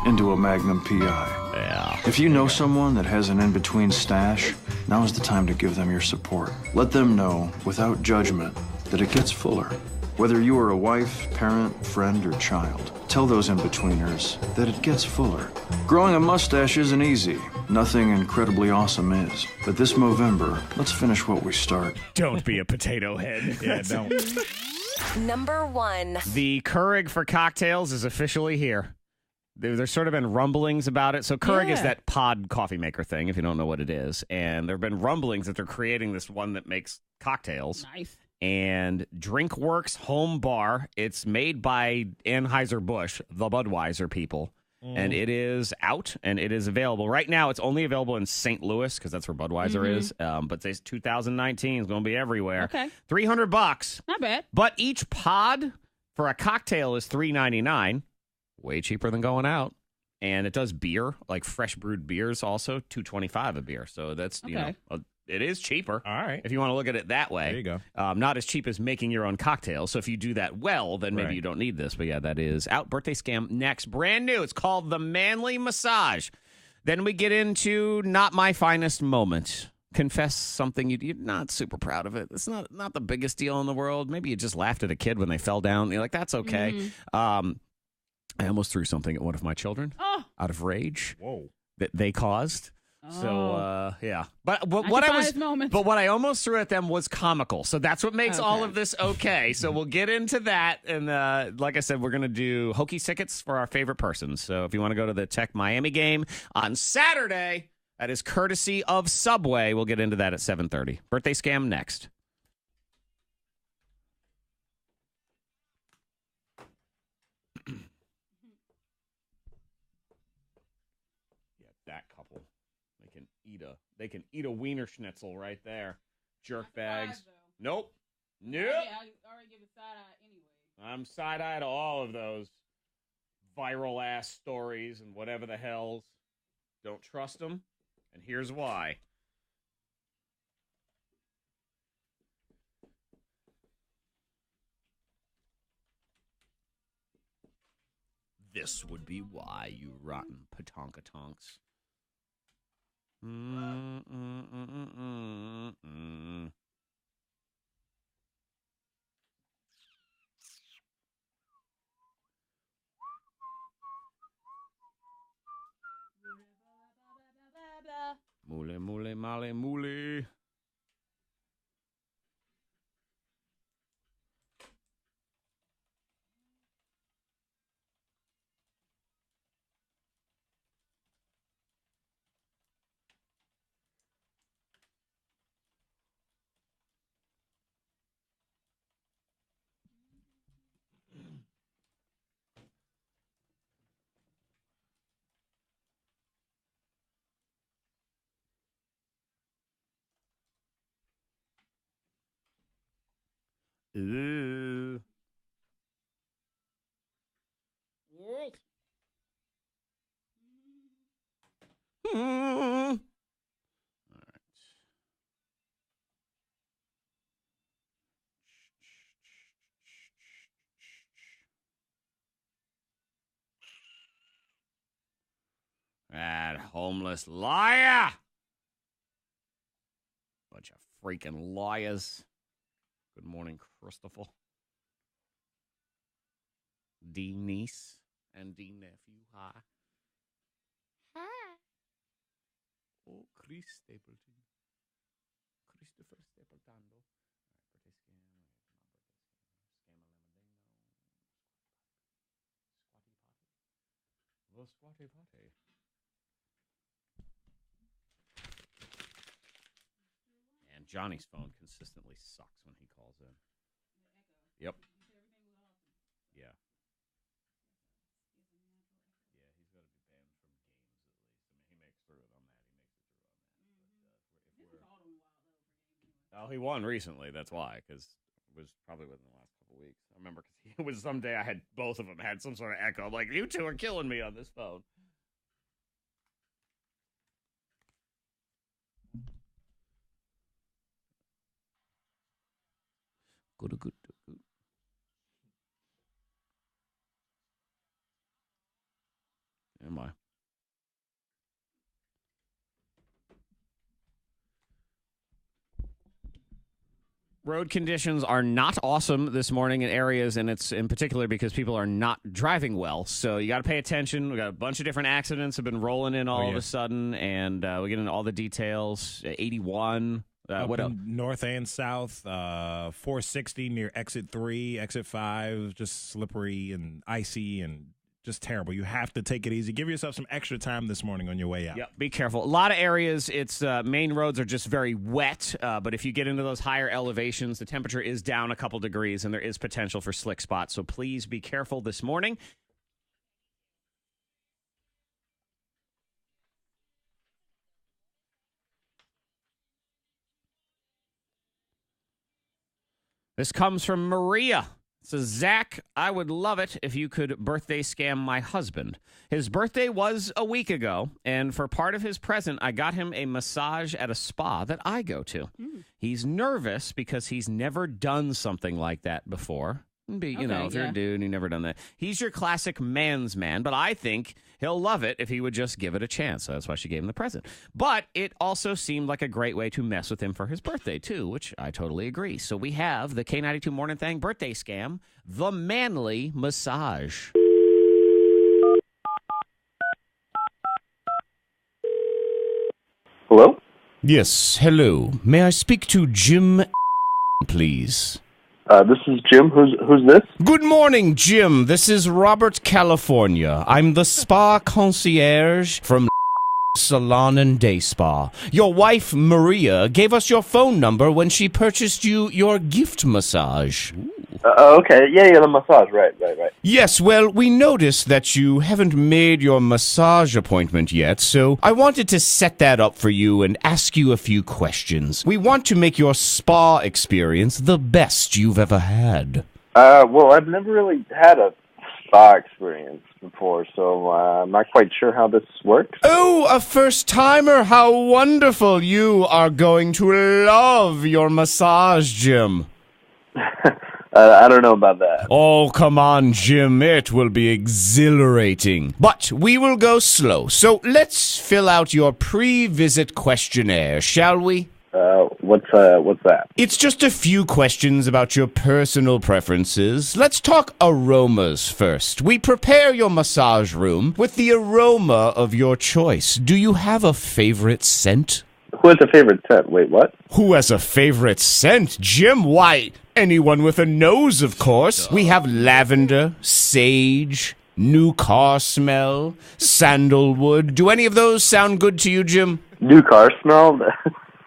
into a Magnum PI. Yeah. If you know someone that has an in-between stash, now is the time to give them your support. Let them know, without judgment, that it gets fuller. Whether you are a wife, parent, friend, or child, tell those in-betweeners that it gets fuller. Growing a mustache isn't easy. Nothing incredibly awesome is. But this Movember, let's finish what we start. Don't be a potato head. Yeah, don't. Number 1. The Keurig for cocktails is officially here. There's sort of been rumblings about it. So Keurig is that pod coffee maker thing, if you don't know what it is. And there have been rumblings that they're creating this one that makes cocktails. Nice. And DrinkWorks Home Bar. It's made by Anheuser-Busch, the Budweiser people. And it is out, and it is available. Right now, it's only available in St. Louis, because that's where Budweiser is. But it's 2019 is going to be everywhere. Okay. $300. Not bad. But each pod for a cocktail is $3.99. Way cheaper than going out. And it does beer, like fresh brewed beers also, $2.25 a beer. So that's, it is cheaper. All right. If you want to look at it that way. There you go. Not as cheap as making your own cocktail. So if you do that well, then maybe you don't need this. But yeah, that is out. Birthday Scam next. Brand new. It's called the Manly Massage. Then we get into Not My Finest Moment. Confess something you're not super proud of it. It's not the biggest deal in the world. Maybe you just laughed at a kid when they fell down. You're like, that's okay. I almost threw something at one of my children out of rage that they caused. So yeah, but what I almost threw at them was comical. So that's what makes all of this okay. So we'll get into that, and like I said, we're gonna do Hokies tickets for our favorite persons. So if you want to go to the Tech Miami game on Saturday, that is courtesy of Subway. We'll get into that at 7:30. Birthday Scam next. They can eat a wiener schnitzel right there. Jerk bags. Nope. I already give it side-eye anyway. I'm side-eye to all of those viral ass stories and whatever the hells. Don't trust them. And here's why. This would be why, you rotten patonka-tonks. Mule, mule, male, mule. Ooh. All right. That homeless liar. Bunch of freaking liars. Good morning, Christopher. D niece and D nephew. Hi. Hi. Oh, Chris Stapleton. Christopher Stapleton. squatty potty. And Johnny's phone consistently sucks when he calls in. Yep. Yeah. Yeah, he's got to be banned from games at least. I mean, he makes through it on that. Oh, he won recently. That's why, because it was probably within the last couple weeks. I remember because it was someday I had both of them had some sort of echo. I'm like, you two are killing me on this phone. Good. Am I? Road conditions are not awesome this morning in areas, and it's in particular because people are not driving well. So you got to pay attention. We got a bunch of different accidents have been rolling in all of a sudden, and we get into all the details. 81. What else? North and south, 460 near exit 3, exit 5, just slippery and icy and just terrible. You have to take it easy. Give yourself some extra time this morning on your way out. Yep, be careful. A lot of areas, it's main roads are just very wet, but if you get into those higher elevations, the temperature is down a couple degrees, and there is potential for slick spots. So please be careful this morning. This comes from Maria. It says, Zack, I would love it if you could birthday scam my husband. His birthday was a week ago, and for part of his present, I got him a massage at a spa that I go to. He's nervous because he's never done something like that before. You know, if you're a dude and you've never done that. He's your classic man's man, but I think he'll love it if he would just give it a chance. So that's why she gave him the present. But it also seemed like a great way to mess with him for his birthday, too, which I totally agree. So we have the K92 Mornin Thang birthday scam, the manly massage. Hello? Yes, hello. May I speak to Jim, please? This is Jim. Who's this? Good morning, Jim. This is Robert, California. I'm the spa concierge from Salon and Day Spa. Your wife, Maria, gave us your phone number when she purchased you your gift massage. Okay. Yeah, the massage. Right. Yes, well, we noticed that you haven't made your massage appointment yet, so I wanted to set that up for you and ask you a few questions. We want to make your spa experience the best you've ever had. Well, I've never really had a spa experience before, so I'm not quite sure how this works. Oh, a first-timer! How wonderful! You are going to love your massage, Jim. I don't know about that. Oh, come on, Jim. It will be exhilarating. But we will go slow. So let's fill out your pre-visit questionnaire, shall we? What's that? It's just a few questions about your personal preferences. Let's talk aromas first. We prepare your massage room with the aroma of your choice. Do you have a favorite scent? Who has a favorite scent? Wait, what? Who has a favorite scent? Jim, why, anyone with a nose, of course. We have lavender, sage, new car smell, sandalwood. Do any of those sound good to you, Jim? New car smell?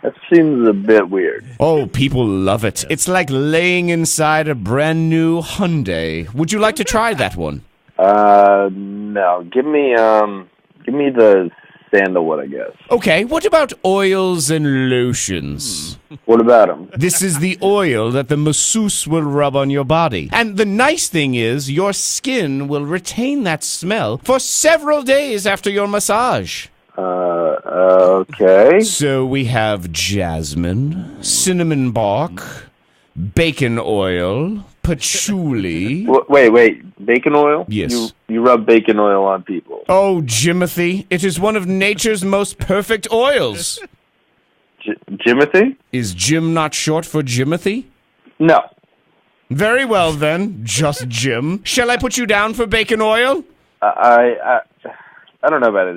That seems a bit weird. Oh, people love it. It's like laying inside a brand new Hyundai. Would you like to try that one? No. Give me the sandalwood, I guess. Okay, what about oils and lotions? What about them? This is the oil that the masseuse will rub on your body. And the nice thing is, your skin will retain that smell for several days after your massage. Okay. So we have jasmine, cinnamon bark, bacon oil, patchouli. Wait. Bacon oil? Yes. You rub bacon oil on people. Oh, Jimothy, it is one of nature's most perfect oils. Jimothy? Is Jim not short for Jimothy? No. Very well, then. Just Jim. Shall I put you down for bacon oil? I don't know about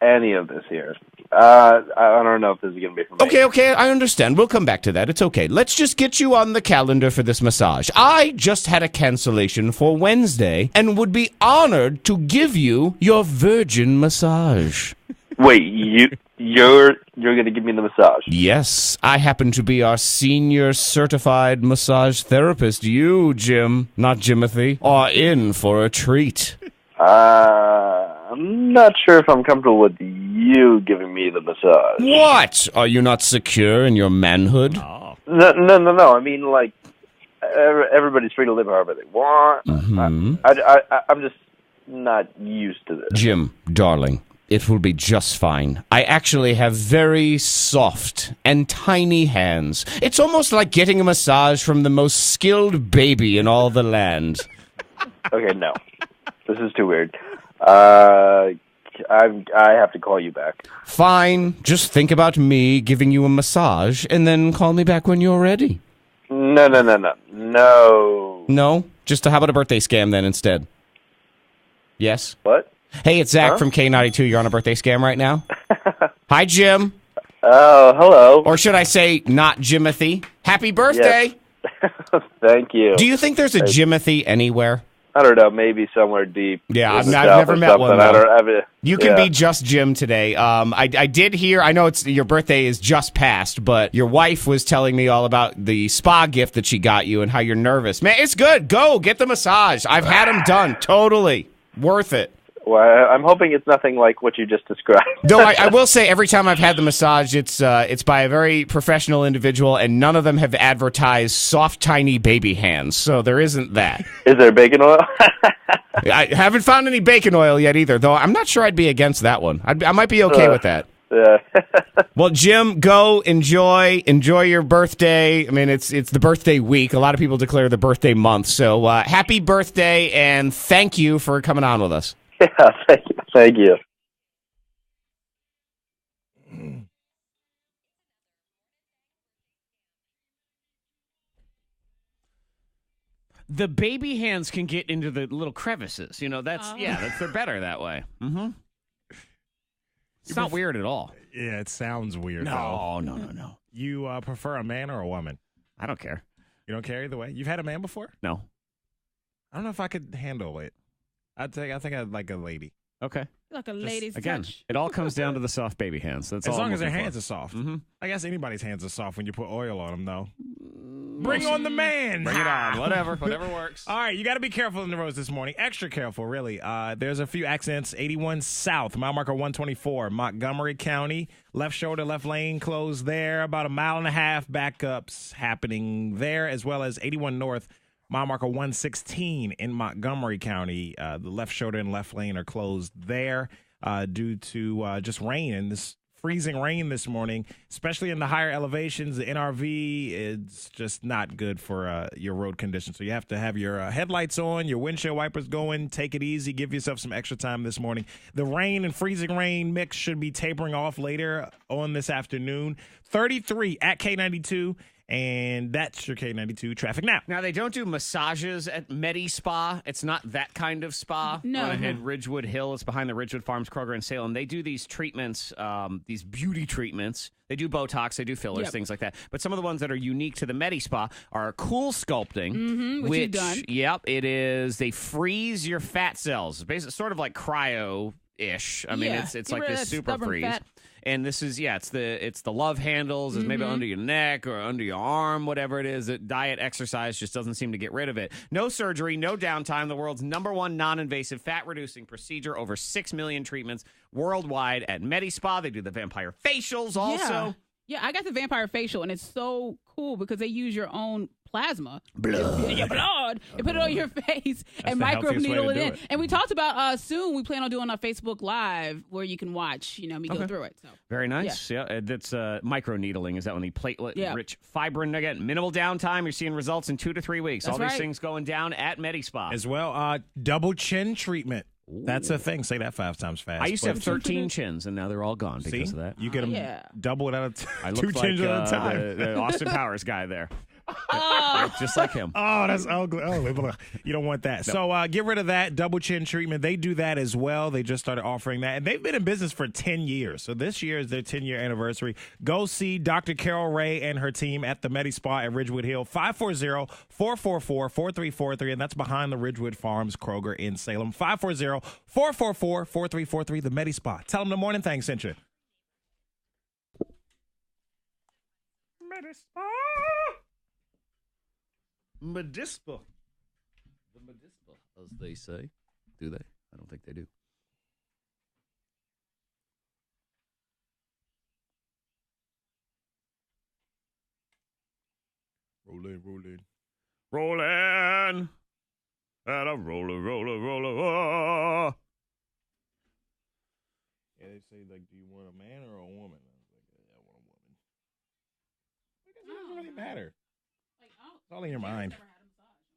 any of this here. I don't know if this is going to be for me. Okay, I understand. We'll come back to that. It's okay. Let's just get you on the calendar for this massage. I just had a cancellation for Wednesday and would be honored to give you your virgin massage. Wait, you're going to give me the massage? Yes, I happen to be our senior certified massage therapist. You, Jim, not Jimothy, are in for a treat. I'm not sure if I'm comfortable with you giving me the massage. What? Are you not secure in your manhood? No. I mean, like, everybody's free to live however they want. Mm-hmm. I'm just not used to this. Jim, darling, it will be just fine. I actually have very soft and tiny hands. It's almost like getting a massage from the most skilled baby in all the land. Okay, no. This is too weird. I have to call you back. Fine. Just think about me giving you a massage, and then call me back when you're ready. No. No? Just how about a birthday scam then instead? Yes? What? Hey, it's Zack from K92. You're on a birthday scam right now? Hi, Jim. Oh, hello. Or should I say not Jimothy? Happy birthday. Yes. Thank you. Do you think there's a Jimothy anywhere? I don't know, maybe somewhere deep. Yeah, I've never met one. You can yeah. be just Jim today. I did hear, I know your birthday is just past, but your wife was telling me all about the spa gift that she got you and how you're nervous. Man, it's good. Go, get the massage. I've had them done. Totally. Worth it. Well, I'm hoping it's nothing like what you just described. Though I will say, every time I've had the massage, it's by a very professional individual, and none of them have advertised soft, tiny baby hands. So there isn't that. Is there bacon oil? I haven't found any bacon oil yet either, though I'm not sure I'd be against that one. I might be okay with that. Yeah. Well, Jim, go enjoy your birthday. I mean, it's the birthday week. A lot of people declare the birthday month. So happy birthday, and thank you for coming on with us. Yeah, thank you. The baby hands can get into the little crevices. You know, they're better that way. Mm-hmm. It's not weird at all. Yeah, it sounds weird. No. You prefer a man or a woman? I don't care. You don't care either way? You've had a man before? No. I don't know if I could handle it. I think I'd like a lady. Okay. Like a lady's Again, touch. it all comes down to the soft baby hands. That's as all long I'm as their looking hands for. are soft. Mm-hmm. I guess anybody's hands are soft when you put oil on them, though. Bring on the man. Bring it on. Whatever works. All right, you got to be careful in the roads this morning. Extra careful, really. There's a few accidents. 81 South, mile marker 124, Montgomery County. Left shoulder, left lane closed there. About a mile and a half backups happening there, as well as 81 North, mile marker 116 in Montgomery County. The left shoulder and left lane are closed there due to just rain and this freezing rain this morning, especially in the higher elevations. The NRV is just not good for your road conditions. So you have to have your headlights on, your windshield wipers going. Take it easy. Give yourself some extra time this morning. The rain and freezing rain mix should be tapering off later on this afternoon. 33 at K92. And that's your K92 traffic now. Now, they don't do massages at Medi Spa. It's not that kind of spa. No. At Ridgewood Hill. It's behind the Ridgewood Farms Kroger in Salem. They do these treatments, these beauty treatments. They do Botox, they do fillers, things like that. But some of the ones that are unique to the Medi Spa are cool sculpting. Which you've done. Yep, it is. They freeze your fat cells. Basically, sort of like cryo-ish. I mean, it's like this super freeze. Fat. And this is, it's the love handles. It's maybe under your neck or under your arm, whatever it is. Diet, exercise just doesn't seem to get rid of it. No surgery, no downtime. The world's #1 non-invasive fat-reducing procedure. Over 6 million treatments worldwide at Medi Spa. They do the vampire facials also. Yeah, I got the vampire facial, and it's so cool because they use your own plasma. Your blood. And put it on your face and microneedle it in. And we talked about soon we plan on doing a Facebook Live where you can watch, me go through it. So very nice. Yeah, that's microneedling. Is that when the platelet-rich fibrin again? Minimal downtime. You're seeing results in 2 to 3 weeks. All these things going down at Medi Spa. As well, double chin treatment. Ooh. That's a thing. Say that 5 times fast. I used to have 13 chins, and now they're all gone because of that. You get them double it out of 2 chins at a time. The Austin Powers guy there. Just like him. Oh, that's ugly. Oh, you don't want that. No. So get rid of that double chin treatment. They do that as well. They just started offering that. And they've been in business for 10 years. So this year is their 10-year anniversary. Go see Dr. Carol Ray and her team at the Medi Spa at Ridgewood Hill, 540-444-4343. And that's behind the Ridgewood Farms Kroger in Salem. 540-444-4343, the Medi Spa. Tell them the Morning Thang sent you. Medi Spa. Medispa. The Medispa, as they say. Do they? I don't think they do. Rollin'. Rollin'. And a roller. Yeah, they say, like, do you want a man or a woman? I was like, yeah, I want a woman. It doesn't really matter. It's all in your mind.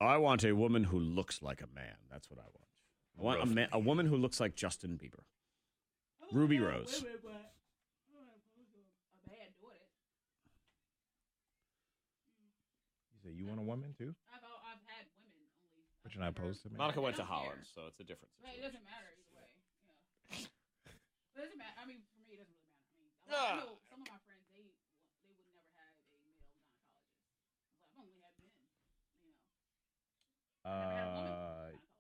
I want a woman who looks like a man. That's what I want. I want a woman who looks like Justin Bieber. Ruby Rose. A bad daughter. You say you want a woman, too? I've had women only. But you're not opposed to me? Monica went to Holland, so it's a different Right, situation. it doesn't matter either way. Yeah. But it doesn't matter. I mean, for me, it doesn't really matter. I know some of my friends, they would never have a male gynecologist. I've only had men,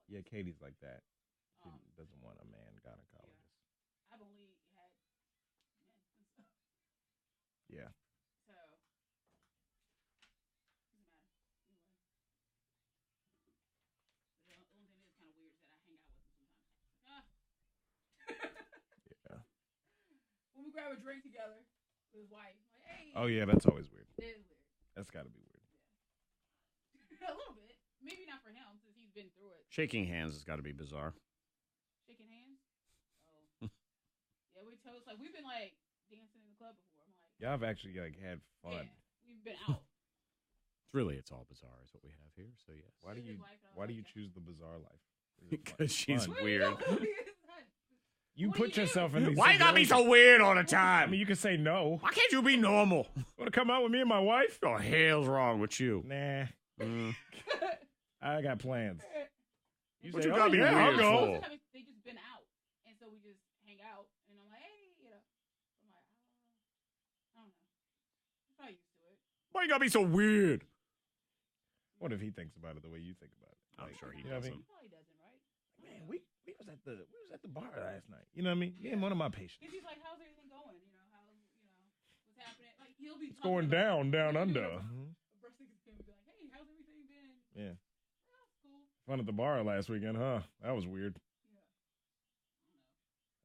Yeah, Katie's like that. She doesn't want a man gynecologist. Yeah. I've only had men. Yeah. So, doesn't matter. Anyway. The only thing that's kind of weird is that I hang out with him sometimes. Yeah. When we grab a drink together with his wife, like, hey. Oh, yeah, that's always weird. It is weird. That's got to be weird. Yeah. A little bit. Maybe not for him since he's been through it. Shaking hands has got to be bizarre. Shaking hands? Oh. Yeah, we toast. Like, we've been, like, dancing in the club before. I'm like, Y'all have actually, like, had fun. yeah, we've been out. It's all bizarre is what we have here, so yes. Why do you choose the bizarre life? Because she's Fun. weird. You put yourself in these Why you gotta be so weird all the time? I mean, you can say no. Why can't you be normal? Want to come out with me and my wife? What the hell's wrong with you? Nah. I got plans. What you gotta be weird I'll go. for? Sometimes they just been out, and so we just hang out, and I'm like, hey, I'm like, I don't know. I'm not used to it. Why you gotta be so weird? What if he thinks about it the way you think about it? I'm sure he you know what I doesn't. mean? He probably doesn't, right? Man, we was at the bar last night. You know what I mean? Me and one of my patients. He's like, how's everything going? What's happening? Like, he'll be It's going down under. First thing is gonna be like, hey, how's everything been? Yeah. Cool. Fun at the bar last weekend, huh? That was weird.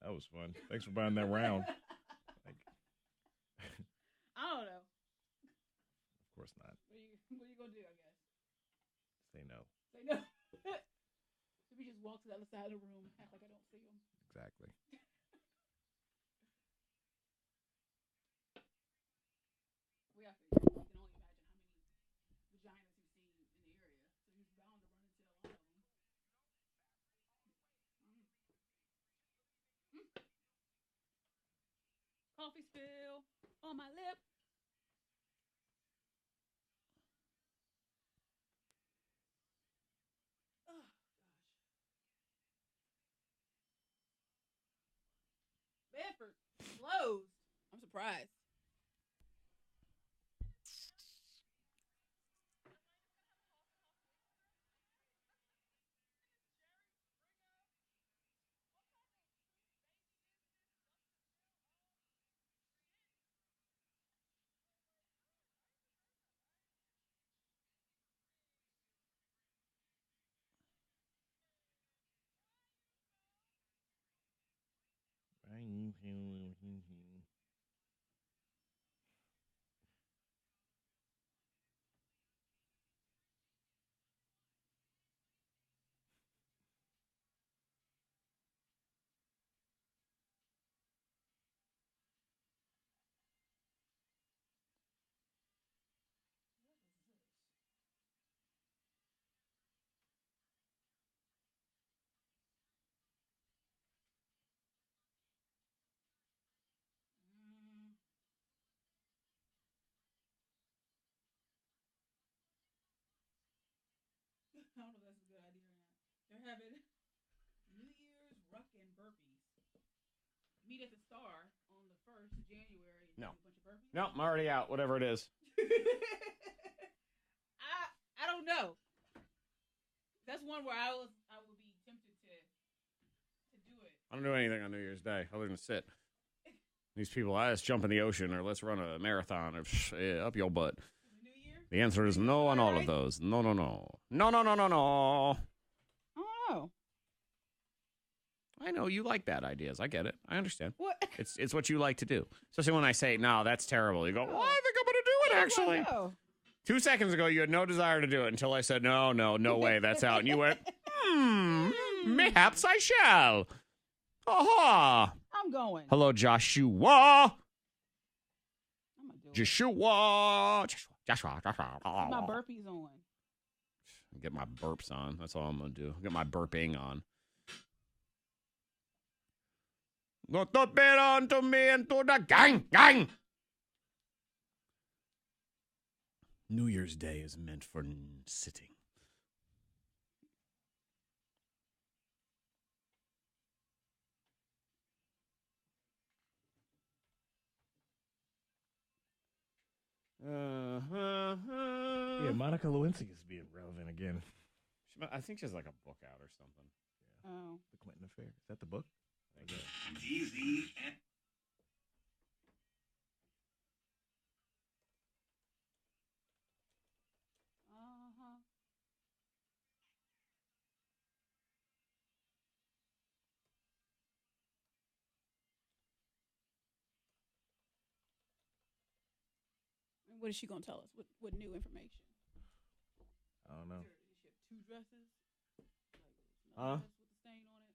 That was fun. Thanks for buying that round. I don't know. Of course not. What are you gonna do? I guess. Say no. Say no. So we just walk to the other side of the room, act like I don't see him. Exactly. We have to. You can only imagine how many vaginas he's seen in the area, so he's bound to run into a lot of them. Coffee spill on my lip. Oh gosh. Bedford closed. I'm surprised. don't know if that's a good idea or not. They're having New Year's ruck and burpees. Meet at the Star on the 1st of January. And No. do a bunch of burpees. No, I'm already out, whatever it is. I don't know. That's one where I would be tempted to do it. I don't do anything on New Year's Day other than sit. These people, let's jump in the ocean or let's run a marathon or up your butt. The answer is no on all of those. No, no, no. No, no, no, no, no. Oh. I know you like bad ideas. I get it. I understand. What? It's what you like to do. Especially when I say, no, that's terrible. You go, well, I think I'm going to do it, actually. 2 seconds ago, you had no desire to do it until I said, no, way, that's out. And you went, mayhaps I shall. Aha. I'm going. Hello, Joshua. Joshua. My burpees on. Get my burps on. That's all I'm going to do. Get my burping on. Not to bet unto me and to the gang. New Year's Day is meant for sitting. Yeah, Monica Lewinsky is being relevant again. I think she has like a book out or something. Yeah. Oh. The Clinton Affair. Is that the book? Easy. What is she gonna tell us? What new information? I don't know. She have 2 dresses. Huh?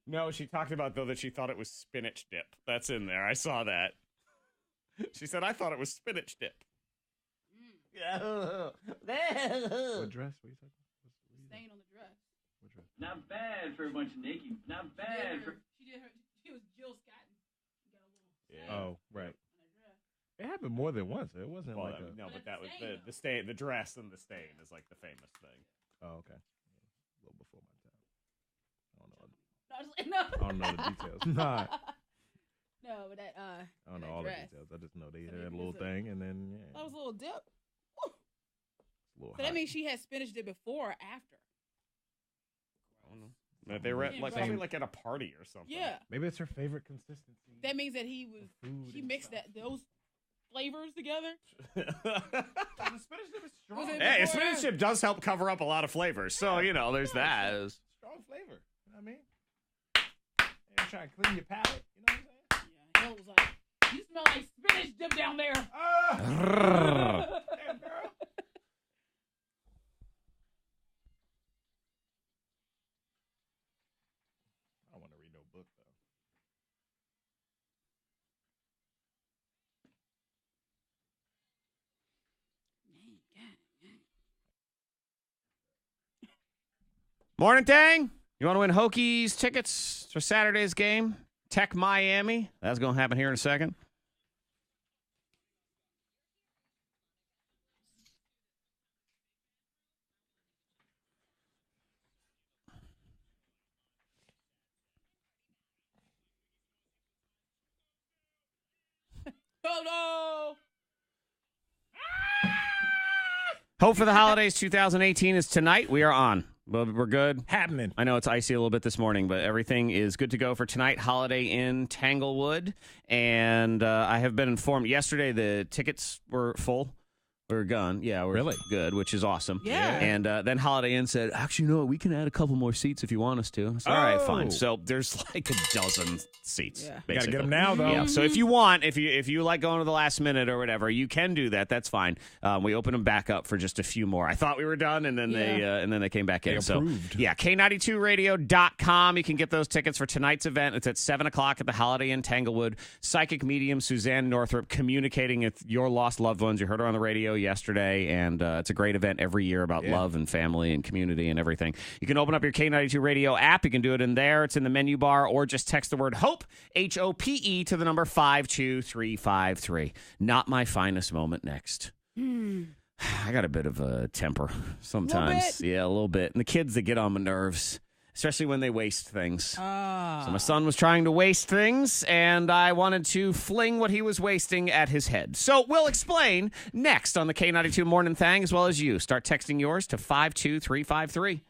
No, she talked about, though, that she thought it was spinach dip. That's in there. I saw that. She said, I thought it was spinach dip. What dress? What are you talking about? Stain on the dress. What dress? Not bad for a bunch of naked. Not bad for. She was Jill Scott. Got a little. Yeah. Oh, right. It happened more than once. It wasn't like a... No, but that was the stain. The dress and the stain is like the famous thing. Oh, okay. A little before my time. I don't know. No. I don't know the details. Nah. No, but that I don't know all dress. the details. I just know they had a little thing, and then That was a little dip. It's a little So that means she had spinach dip before or after. I don't know. They were at, probably like at a party or something. Yeah. Maybe it's her favorite consistency. That means that he mixed those flavors together. The spinach dip is strong. Hey, spinach dip does help cover up a lot of flavors. So, there's that. Strong flavor. You know what I mean? And try to clean your palate. You know what I'm saying? Yeah. Hell was like, you smell like spinach dip down there. Damn, girl. I don't want to read no book, though. Morning Thang. You want to win Hokies tickets for Saturday's game? Tech Miami. That's going to happen here in a second. Oh no! Hope for the Holidays 2018 is tonight. We are on. We're good. Happening. I know it's icy a little bit this morning, but everything is good to go for tonight. Holiday Inn Tanglewood. And I have been informed yesterday the tickets were full. We're gone. Yeah, we're really good, which is awesome. Yeah. And then Holiday Inn said, actually, no, we can add a couple more seats if you want us to. I said, all right, fine. So there's like a dozen seats. Yeah. You gotta get them now, though. Yeah. So if you want, if you like going to the last minute or whatever, you can do that. That's fine. We open them back up for just a few more. I thought we were done, and then they came back in. So yeah, K92radio.com. You can get those tickets for tonight's event. It's at 7:00 at the Holiday Inn Tanglewood. Psychic medium Suzanne Northrup communicating with your lost loved ones. You heard her on the radio yesterday, and it's a great event every year about love and family and community and everything. You can open up your K92 radio app. You can do it in there. It's in the menu bar, or just text the word HOPE, HOPE, to the number 52353. Not my finest moment next. I got a bit of a temper sometimes. Yeah, a little bit. And the kids that get on my nerves, especially when they waste things. So my son was trying to waste things, and I wanted to fling what he was wasting at his head. So we'll explain next on the K92 Morning Thang, as well as you. Start texting yours to 52353.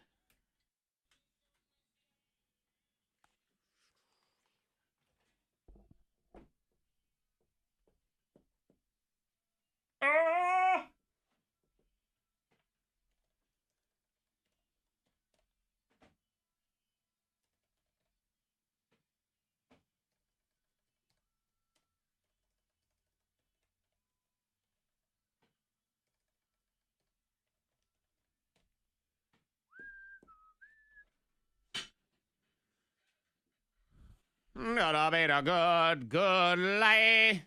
Gonna be a good, good lay.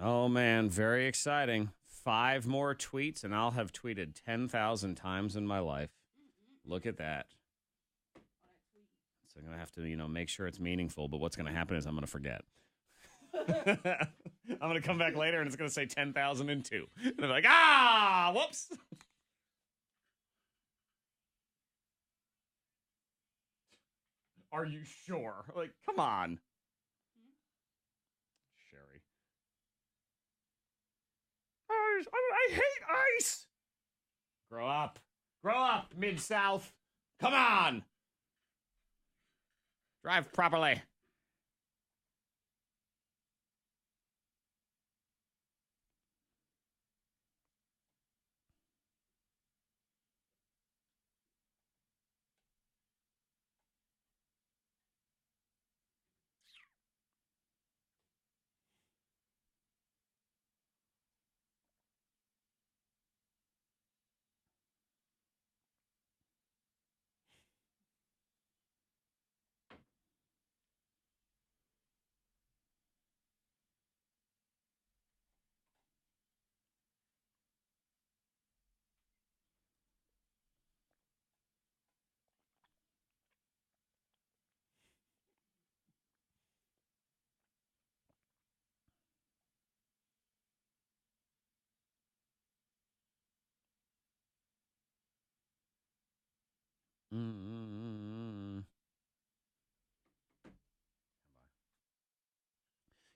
Oh, man, very exciting. 5 more tweets, and I'll have tweeted 10,000 times in my life. Look at that. So I'm going to have to, make sure it's meaningful, but what's going to happen is I'm going to forget. I'm going to come back later, and it's going to say 10,002. And I'm like, whoops. Are you sure? Like, come on. Sherry. I hate ice. Grow up. Grow up, Mid-South. Come on. Drive properly.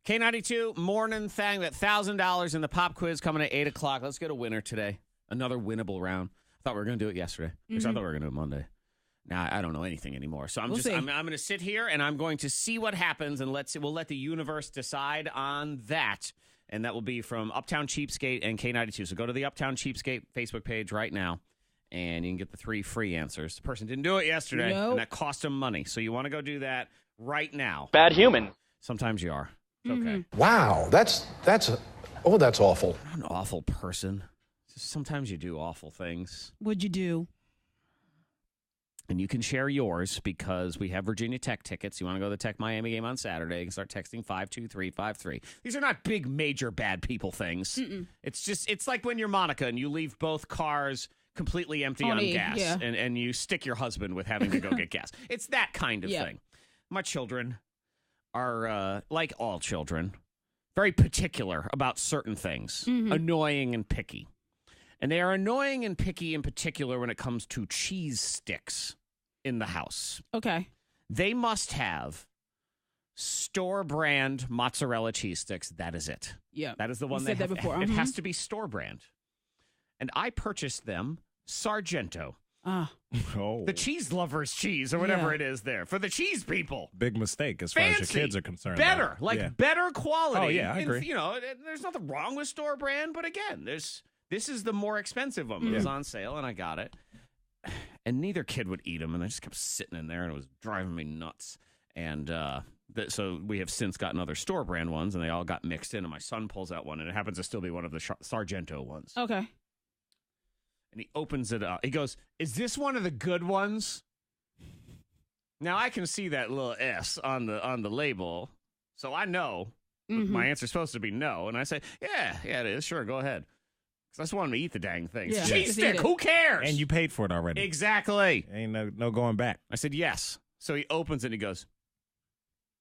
K92 Mornin Thang, that $1,000 in the pop quiz coming at 8 o'clock. Let's get a winner today. Another winnable round. I thought we were going to do it yesterday. I thought we were going to do it Monday. Now I don't know anything anymore. So I'm going to sit here and I'm going to see what happens, and we'll let the universe decide on that. And that will be from Uptown Cheapskate and K92. So go to the Uptown Cheapskate Facebook page right now, and you can get the 3 free answers. The person didn't do it yesterday, and that cost them money. So you want to go do that right now. Bad human. Sometimes you are. It's okay. Wow, that's awful. I'm not an awful person. Sometimes you do awful things. What'd you do? And you can share yours because we have Virginia Tech tickets. You want to go to the Tech Miami game on Saturday, you can start texting 52353. These are not big, major bad people things. It's like when you're Monica and you leave both cars completely empty on gas, and you stick your husband with having to go get gas. It's that kind of thing. My children are, like all children, very particular about certain things, annoying and picky. And they are annoying and picky in particular when it comes to cheese sticks in the house. Okay. They must have store brand mozzarella cheese sticks. That is it. Yeah. That is the one you they said have. that before. It has to be store brand. And I purchased them Sargento. The cheese lovers cheese or whatever it is there for the cheese people. Big mistake as far as your kids are concerned. Better, better quality. Oh, yeah, I agree. There's nothing wrong with store brand, but again, this is the more expensive one. It was on sale, and I got it. And neither kid would eat them, and they just kept sitting in there, and it was driving me nuts. And So we have since gotten other store brand ones, and they all got mixed in. And my son pulls out one, and it happens to still be one of the Sargento ones. Okay. And he opens it up. He goes, "Is this one of the good ones?" Now I can see that little S on the label, so I know my answer's supposed to be no. And I say, "Yeah, it is. Sure, go ahead." Because I just want him to eat the dang thing. Yeah, Cheese stick. Who cares? And you paid for it already. Exactly. Ain't no going back. I said yes. So he opens it and he goes,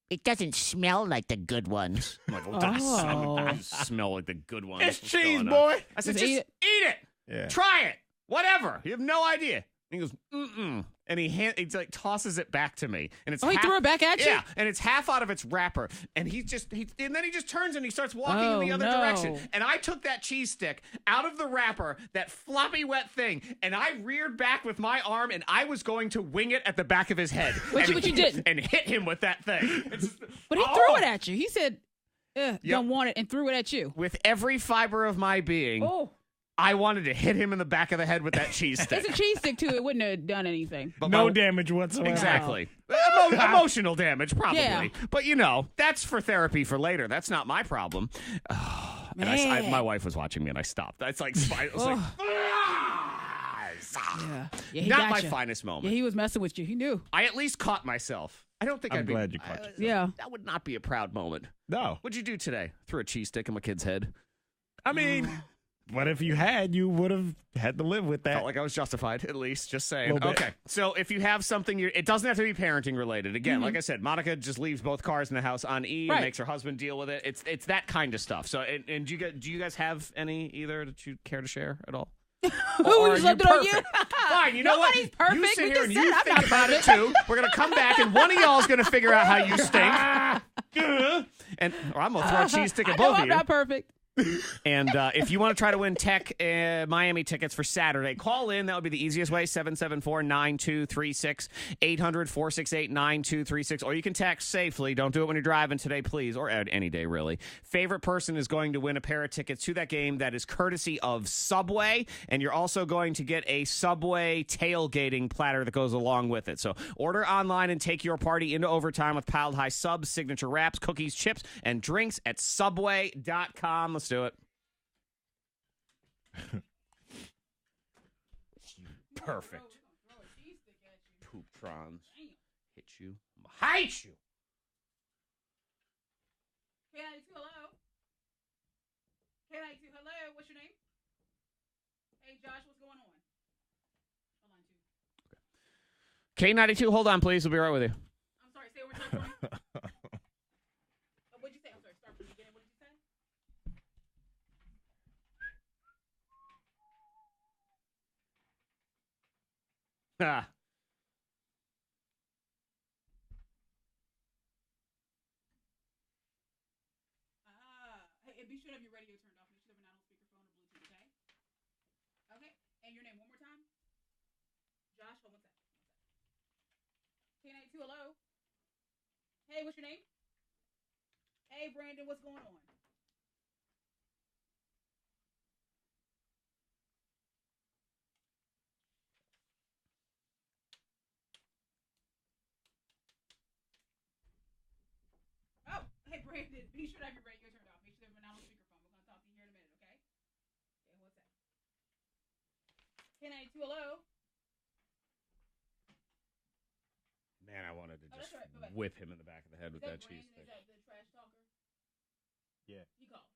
"It doesn't smell like the good ones." I'm like, doesn't smell like the good ones. It's What's cheese, going on? boy. I said, Just just eat it. Yeah. Try it. Whatever. You have no idea. And he goes, mm-mm. And he like tosses it back to me. And it's he threw it back at you? Yeah. And it's half out of its wrapper. And and then he just turns and he starts walking in the other direction. And I took that cheese stick out of the wrapper, that floppy wet thing, and I reared back with my arm, and I was going to wing it at the back of his head. But you didn't. And hit him with that thing. But he threw it at you. He said, don't want it, and threw it at you. With every fiber of my being. Oh. I wanted to hit him in the back of the head with that cheese stick. It's a cheese stick, too. It wouldn't have done anything. But no damage whatsoever. Exactly. Emotional damage, probably. Yeah. But, that's for therapy for later. That's not my problem. And my wife was watching me, and I stopped. It's like, it was like, he not got my you. finest moment. Yeah, he was messing with you. He knew. I at least caught myself. I don't think I'm glad you caught yourself. Yeah. That would not be a proud moment. No. What'd you do today? Threw a cheese stick in my kid's head. I mean, what if you had? You would have had to live with that. Felt like I was justified, at least. Just saying. Little bit. Okay. So if you have something, it doesn't have to be parenting related. Again, like I said, Monica just leaves both cars in the house on E and makes her husband deal with it. It's that kind of stuff. So, and do you guys have any either that you care to share at all? Or we just left it on you? Fine, you know what? Nobody's perfect. You sit We here just and said you I'm think not about it too. We're gonna come back and one of y'all is gonna figure out how you stink. Or I'm gonna throw a cheese stick at both of you. I'm not perfect. And if you want to try to win Tech Miami tickets for Saturday, call in. That would be the easiest way, 774-9236, 800-468-9236. Or you can text safely. Don't do it when you're driving today, please, or any day, really. Favorite person is going to win a pair of tickets to that game that is courtesy of Subway, and you're also going to get a Subway tailgating platter that goes along with it. So order online and take your party into overtime with Piled High subs, signature wraps, cookies, chips, and drinks at Subway.com. Let's do it. Perfect. Pooptrons. Hit you. Hate you. K92, hello. K92, hello. What's your name? Hey, Josh, what's going on? K92, hold on, please. We'll be right with you. I'm sorry, say it one more time for me. What'd you say? I'm sorry, start from the beginning. What did you say? Ah. Hey, be sure to have your radio turned off. Make sure they're not on speakerphone or Bluetooth, okay? Okay. And your name one more time? Josh, hold on one second. K92, hello? Hey, what's your name? Hey, Brandon, what's going on? Oh, hey, Brandon, be sure to have your radio turned off. Make sure they're not on speakerphone. We're going to talk to you here in a minute, okay? Okay, what's that? K92, hello? Man, I wanted to Oh, just that's right. Bye-bye. whip him in the back of the head with that cheese Brandon? stick. Is that the trash talker? Yeah. He called.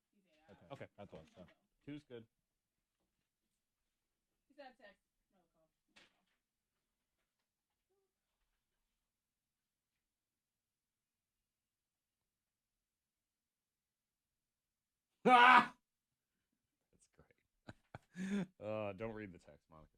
He said, Okay, I thought so. Two's good. he said text. No call. Ah! That's great. Don't read the text, Monica.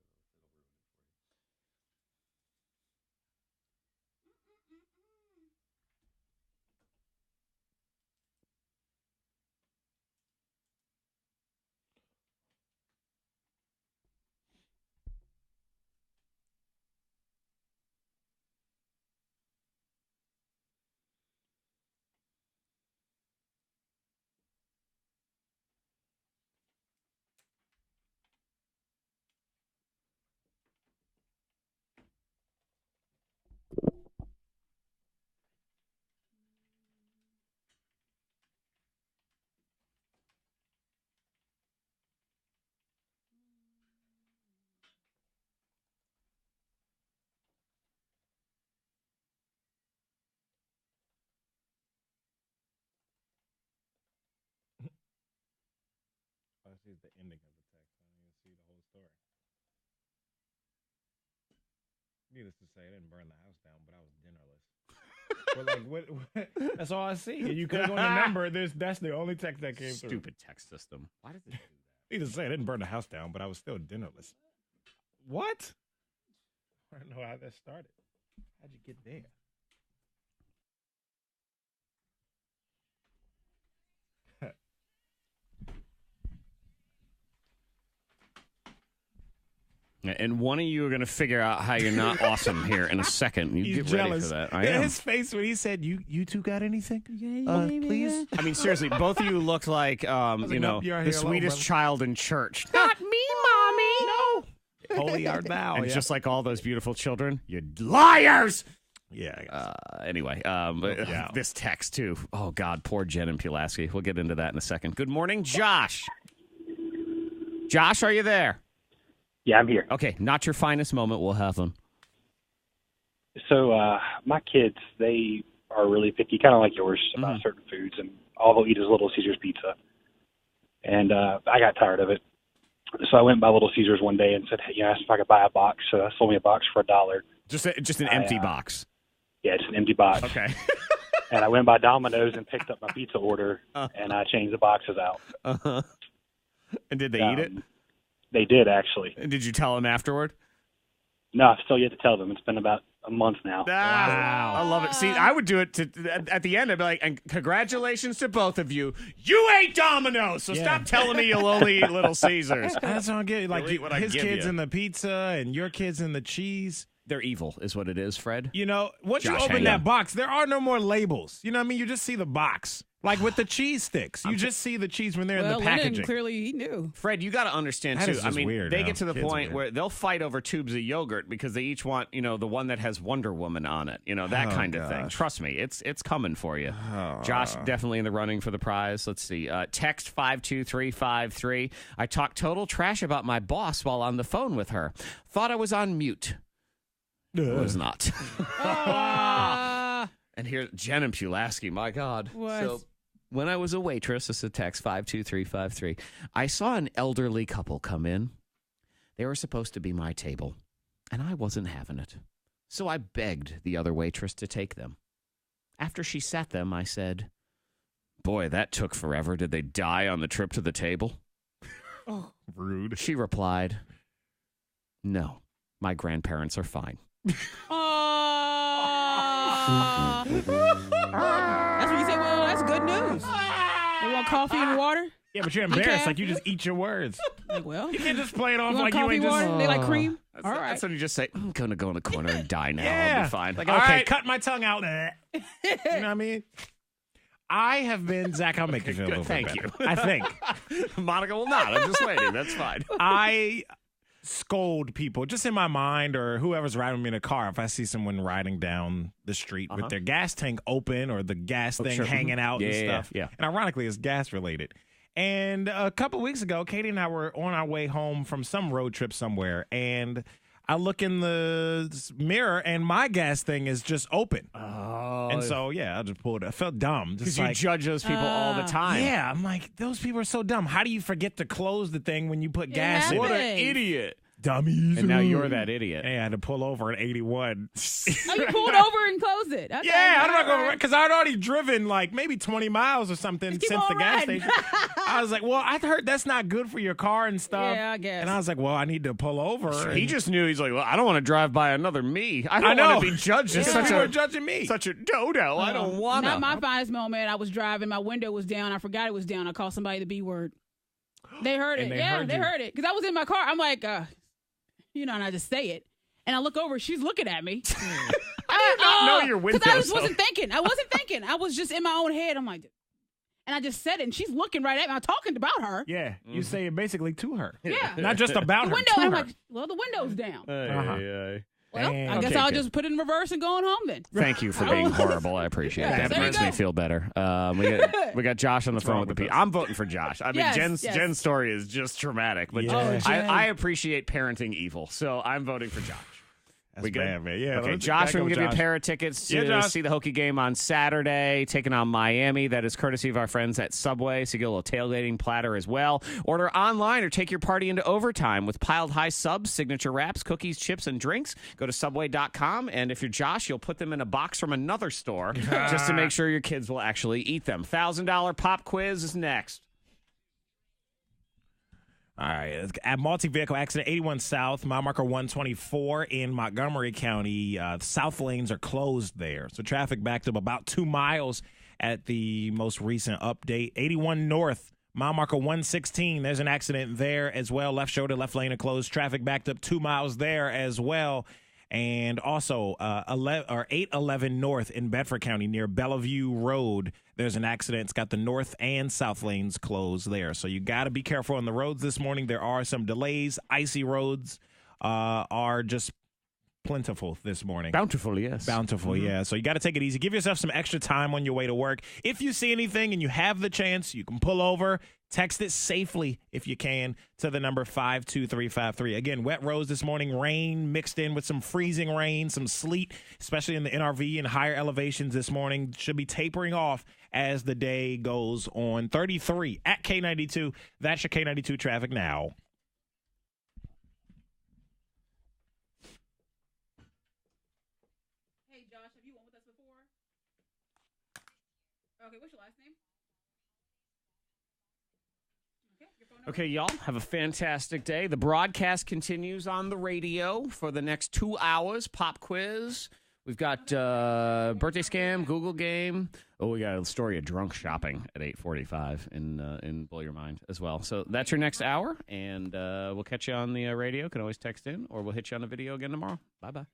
Here's the ending of the text. I didn't even see the whole story. Needless to say, I didn't burn the house down, but I was dinnerless. But like, what? That's all I see. And you could go on the number. That's the only text that came through. Stupid text system. Why does it do that? Needless to say, I didn't burn the house down, but I was still dinnerless. What? I don't know how that started. How'd you get there? And one of you are going to figure out how you're not awesome here in a second. You He's get jealous. ready for that. I am. His face when he said, "You two got anything? Please." I mean, seriously, both of you looked like, nope, you're the here alone, sweetest brother. child in church. Not me, Mommy. No. Holy art thou. And yeah. just like all those beautiful children, you liars. Yeah. I guess. Anyway, yeah. This text too. Oh God, poor Jen and Pulaski. We'll get into that in a second. Good morning, Josh. Josh, are you there? Yeah, I'm here. Okay, not your finest moment. We'll have them. So my kids, they are really picky, kind of like yours, about certain foods, and all they'll eat is Little Caesars pizza. And I got tired of it. So I went by Little Caesars one day and said, hey, asked if I could buy a box. So I sold me a box for $1. Just an empty box. Yeah, it's an empty box. Okay. And I went by Domino's and picked up my pizza order, and I changed the boxes out. Uh-huh. And did they eat it? They did, actually. And did you tell them afterward? No, I've still yet to tell them. It's been about a month now. Wow. I love it. See, I would do it at the end. I'd be like, and congratulations to both of you. You ate Domino's, so stop telling me you'll only eat Little Caesars. That's what I'm getting. Like, eat what I his give kids you. in the pizza and your kids in the cheese. They're evil, is what it is, Fred. You know, once Josh, you open hang that on. box, there are no more labels. You know what I mean? You just see the box. Like with the cheese sticks. You just see the cheese when they're in the packaging. Lennon, clearly he knew. Fred, you got to understand, That too. is I just mean, weird, they now. get to the Kids are point weird. where they'll fight over tubes of yogurt because they each want, the one that has Wonder Woman on it. That Oh, kind of thing. gosh. Trust me, it's coming for you. Josh, definitely in the running for the prize. Let's see. Text 52353. I talked total trash about my boss while on the phone with her. Thought I was on mute. Was not. And here, Jen and Pulaski, my God. What? So, when I was a waitress, this is a text 52353, I saw an elderly couple come in. They were supposed to be my table, and I wasn't having it. So I begged the other waitress to take them. After she sat them, I said, boy, that took forever. Did they die on the trip to the table? Oh, rude. She replied, no, my grandparents are fine. That's what you say. Well, that's good news. They want coffee and water? Yeah, but you're embarrassed. Like, you just eat your words. Like, well, You can't just play it off you want like you coffee ain't water? just... They like cream? All right. That's when you just say, I'm going to go in the corner and die now. I'll Yeah. be fine. Like, All okay, right. cut my tongue out. You know what I mean? I have been, Zach, I'll make you feel a little bit Thank better. you. I think. Monica will not. I'm just waiting. That's fine. I scold people just in my mind or whoever's riding with me in a car if I see someone riding down the street with their gas tank open or the gas thing sure. hanging out and Yeah, stuff. yeah. And ironically, it's gas related. And a couple weeks ago, Katie and I were on our way home from some road trip somewhere, and I look in the mirror, and my gas thing is just open. Oh. And so, yeah, I just pulled it. I felt dumb. Because Just you like, judge those people all the time. yeah, I'm like, those people are so dumb. How do you forget to close the thing when you put gas in it? What an happens. idiot. Dummies. And now you're that idiot. And I had to pull over at 81. Oh, you pulled over and closed it. Okay. Yeah, I'm not All going right. to, because I'd already driven like maybe 20 miles or something Just keep since the on gas riding. station. I was like, well, I heard that's not good for your car and stuff. Yeah, I guess. And I was like, well, I need to pull over. He And just knew. He's like, well, I don't want to drive by another me. I I don't know. want to be judged as Because such people a are judging me. such a dodo. I don't want to. Not my finest moment. I was driving. My window was down. I forgot it was down. I called somebody the B word. They heard And it. they Yeah, heard they you. heard it. Because I was in my car. I'm like, and I just say it. And I look over. She's looking at me. I did not know your window. Because I just wasn't thinking. I wasn't thinking. I was just in my own head. I'm like, and I just said it. And she's looking right at me. I'm talking about her. Yeah, you say it basically to her. Yeah. Not just about The her, window. to And her. I'm like, well, the window's down. Well, Damn. I guess Okay, I'll good. just put it in reverse and go on home then. Thank you for being horrible. I appreciate Yeah, that. there That you makes me go. feel better. We got Josh on the phone with the P. I'm voting for Josh. I mean, Yes, yes. Jen's story is just traumatic, but Yeah. Oh, Jen. I appreciate parenting evil, so I'm voting for Josh. We good? bad, man. Yeah. Okay, let's- Josh, gotta we're going go, to give you a Josh. pair of tickets to Yeah, Josh. see the Hokie game on Saturday, taking on Miami. That is courtesy of our friends at Subway, so you get a little tailgating platter as well. Order online or take your party into overtime with piled high subs, signature wraps, cookies, chips, and drinks. Go to Subway.com, and if you're Josh, you'll put them in a box from another store just to make sure your kids will actually eat them. $1,000 pop quiz is next. All right. At multi-vehicle accident, 81 South, mile marker 124 in Montgomery County. South lanes are closed there. So traffic backed up about 2 miles at the most recent update. 81 North, mile marker 116. There's an accident there as well. Left shoulder, left lane are closed. Traffic backed up 2 miles there as well. And also 811 North in Bedford County near Bellevue Road. There's an accident. It's got the north and south lanes closed there. So you got to be careful on the roads this morning. There are some delays. Icy roads are just plentiful this morning. Bountiful, yes. Bountiful, yeah. So you got to take it easy. Give yourself some extra time on your way to work. If you see anything and you have the chance, you can pull over. Text it safely, if you can, to the number 52353. Again, wet roads this morning, rain mixed in with some freezing rain, some sleet, especially in the NRV and higher elevations this morning. Should be tapering off as the day goes on. 33 at K92. That's your K92 traffic now. Hey, Josh, have you won with us before? Okay, what's your last name? Okay, y'all, have a fantastic day. The broadcast continues on the radio for the next 2 hours. Pop quiz. We've got birthday scam, Google game. Oh, we got a story of drunk shopping at 8:45 in Blow Your Mind as well. So that's your next hour, and we'll catch you on the radio. Can always text in, or we'll hit you on the video again tomorrow. Bye-bye.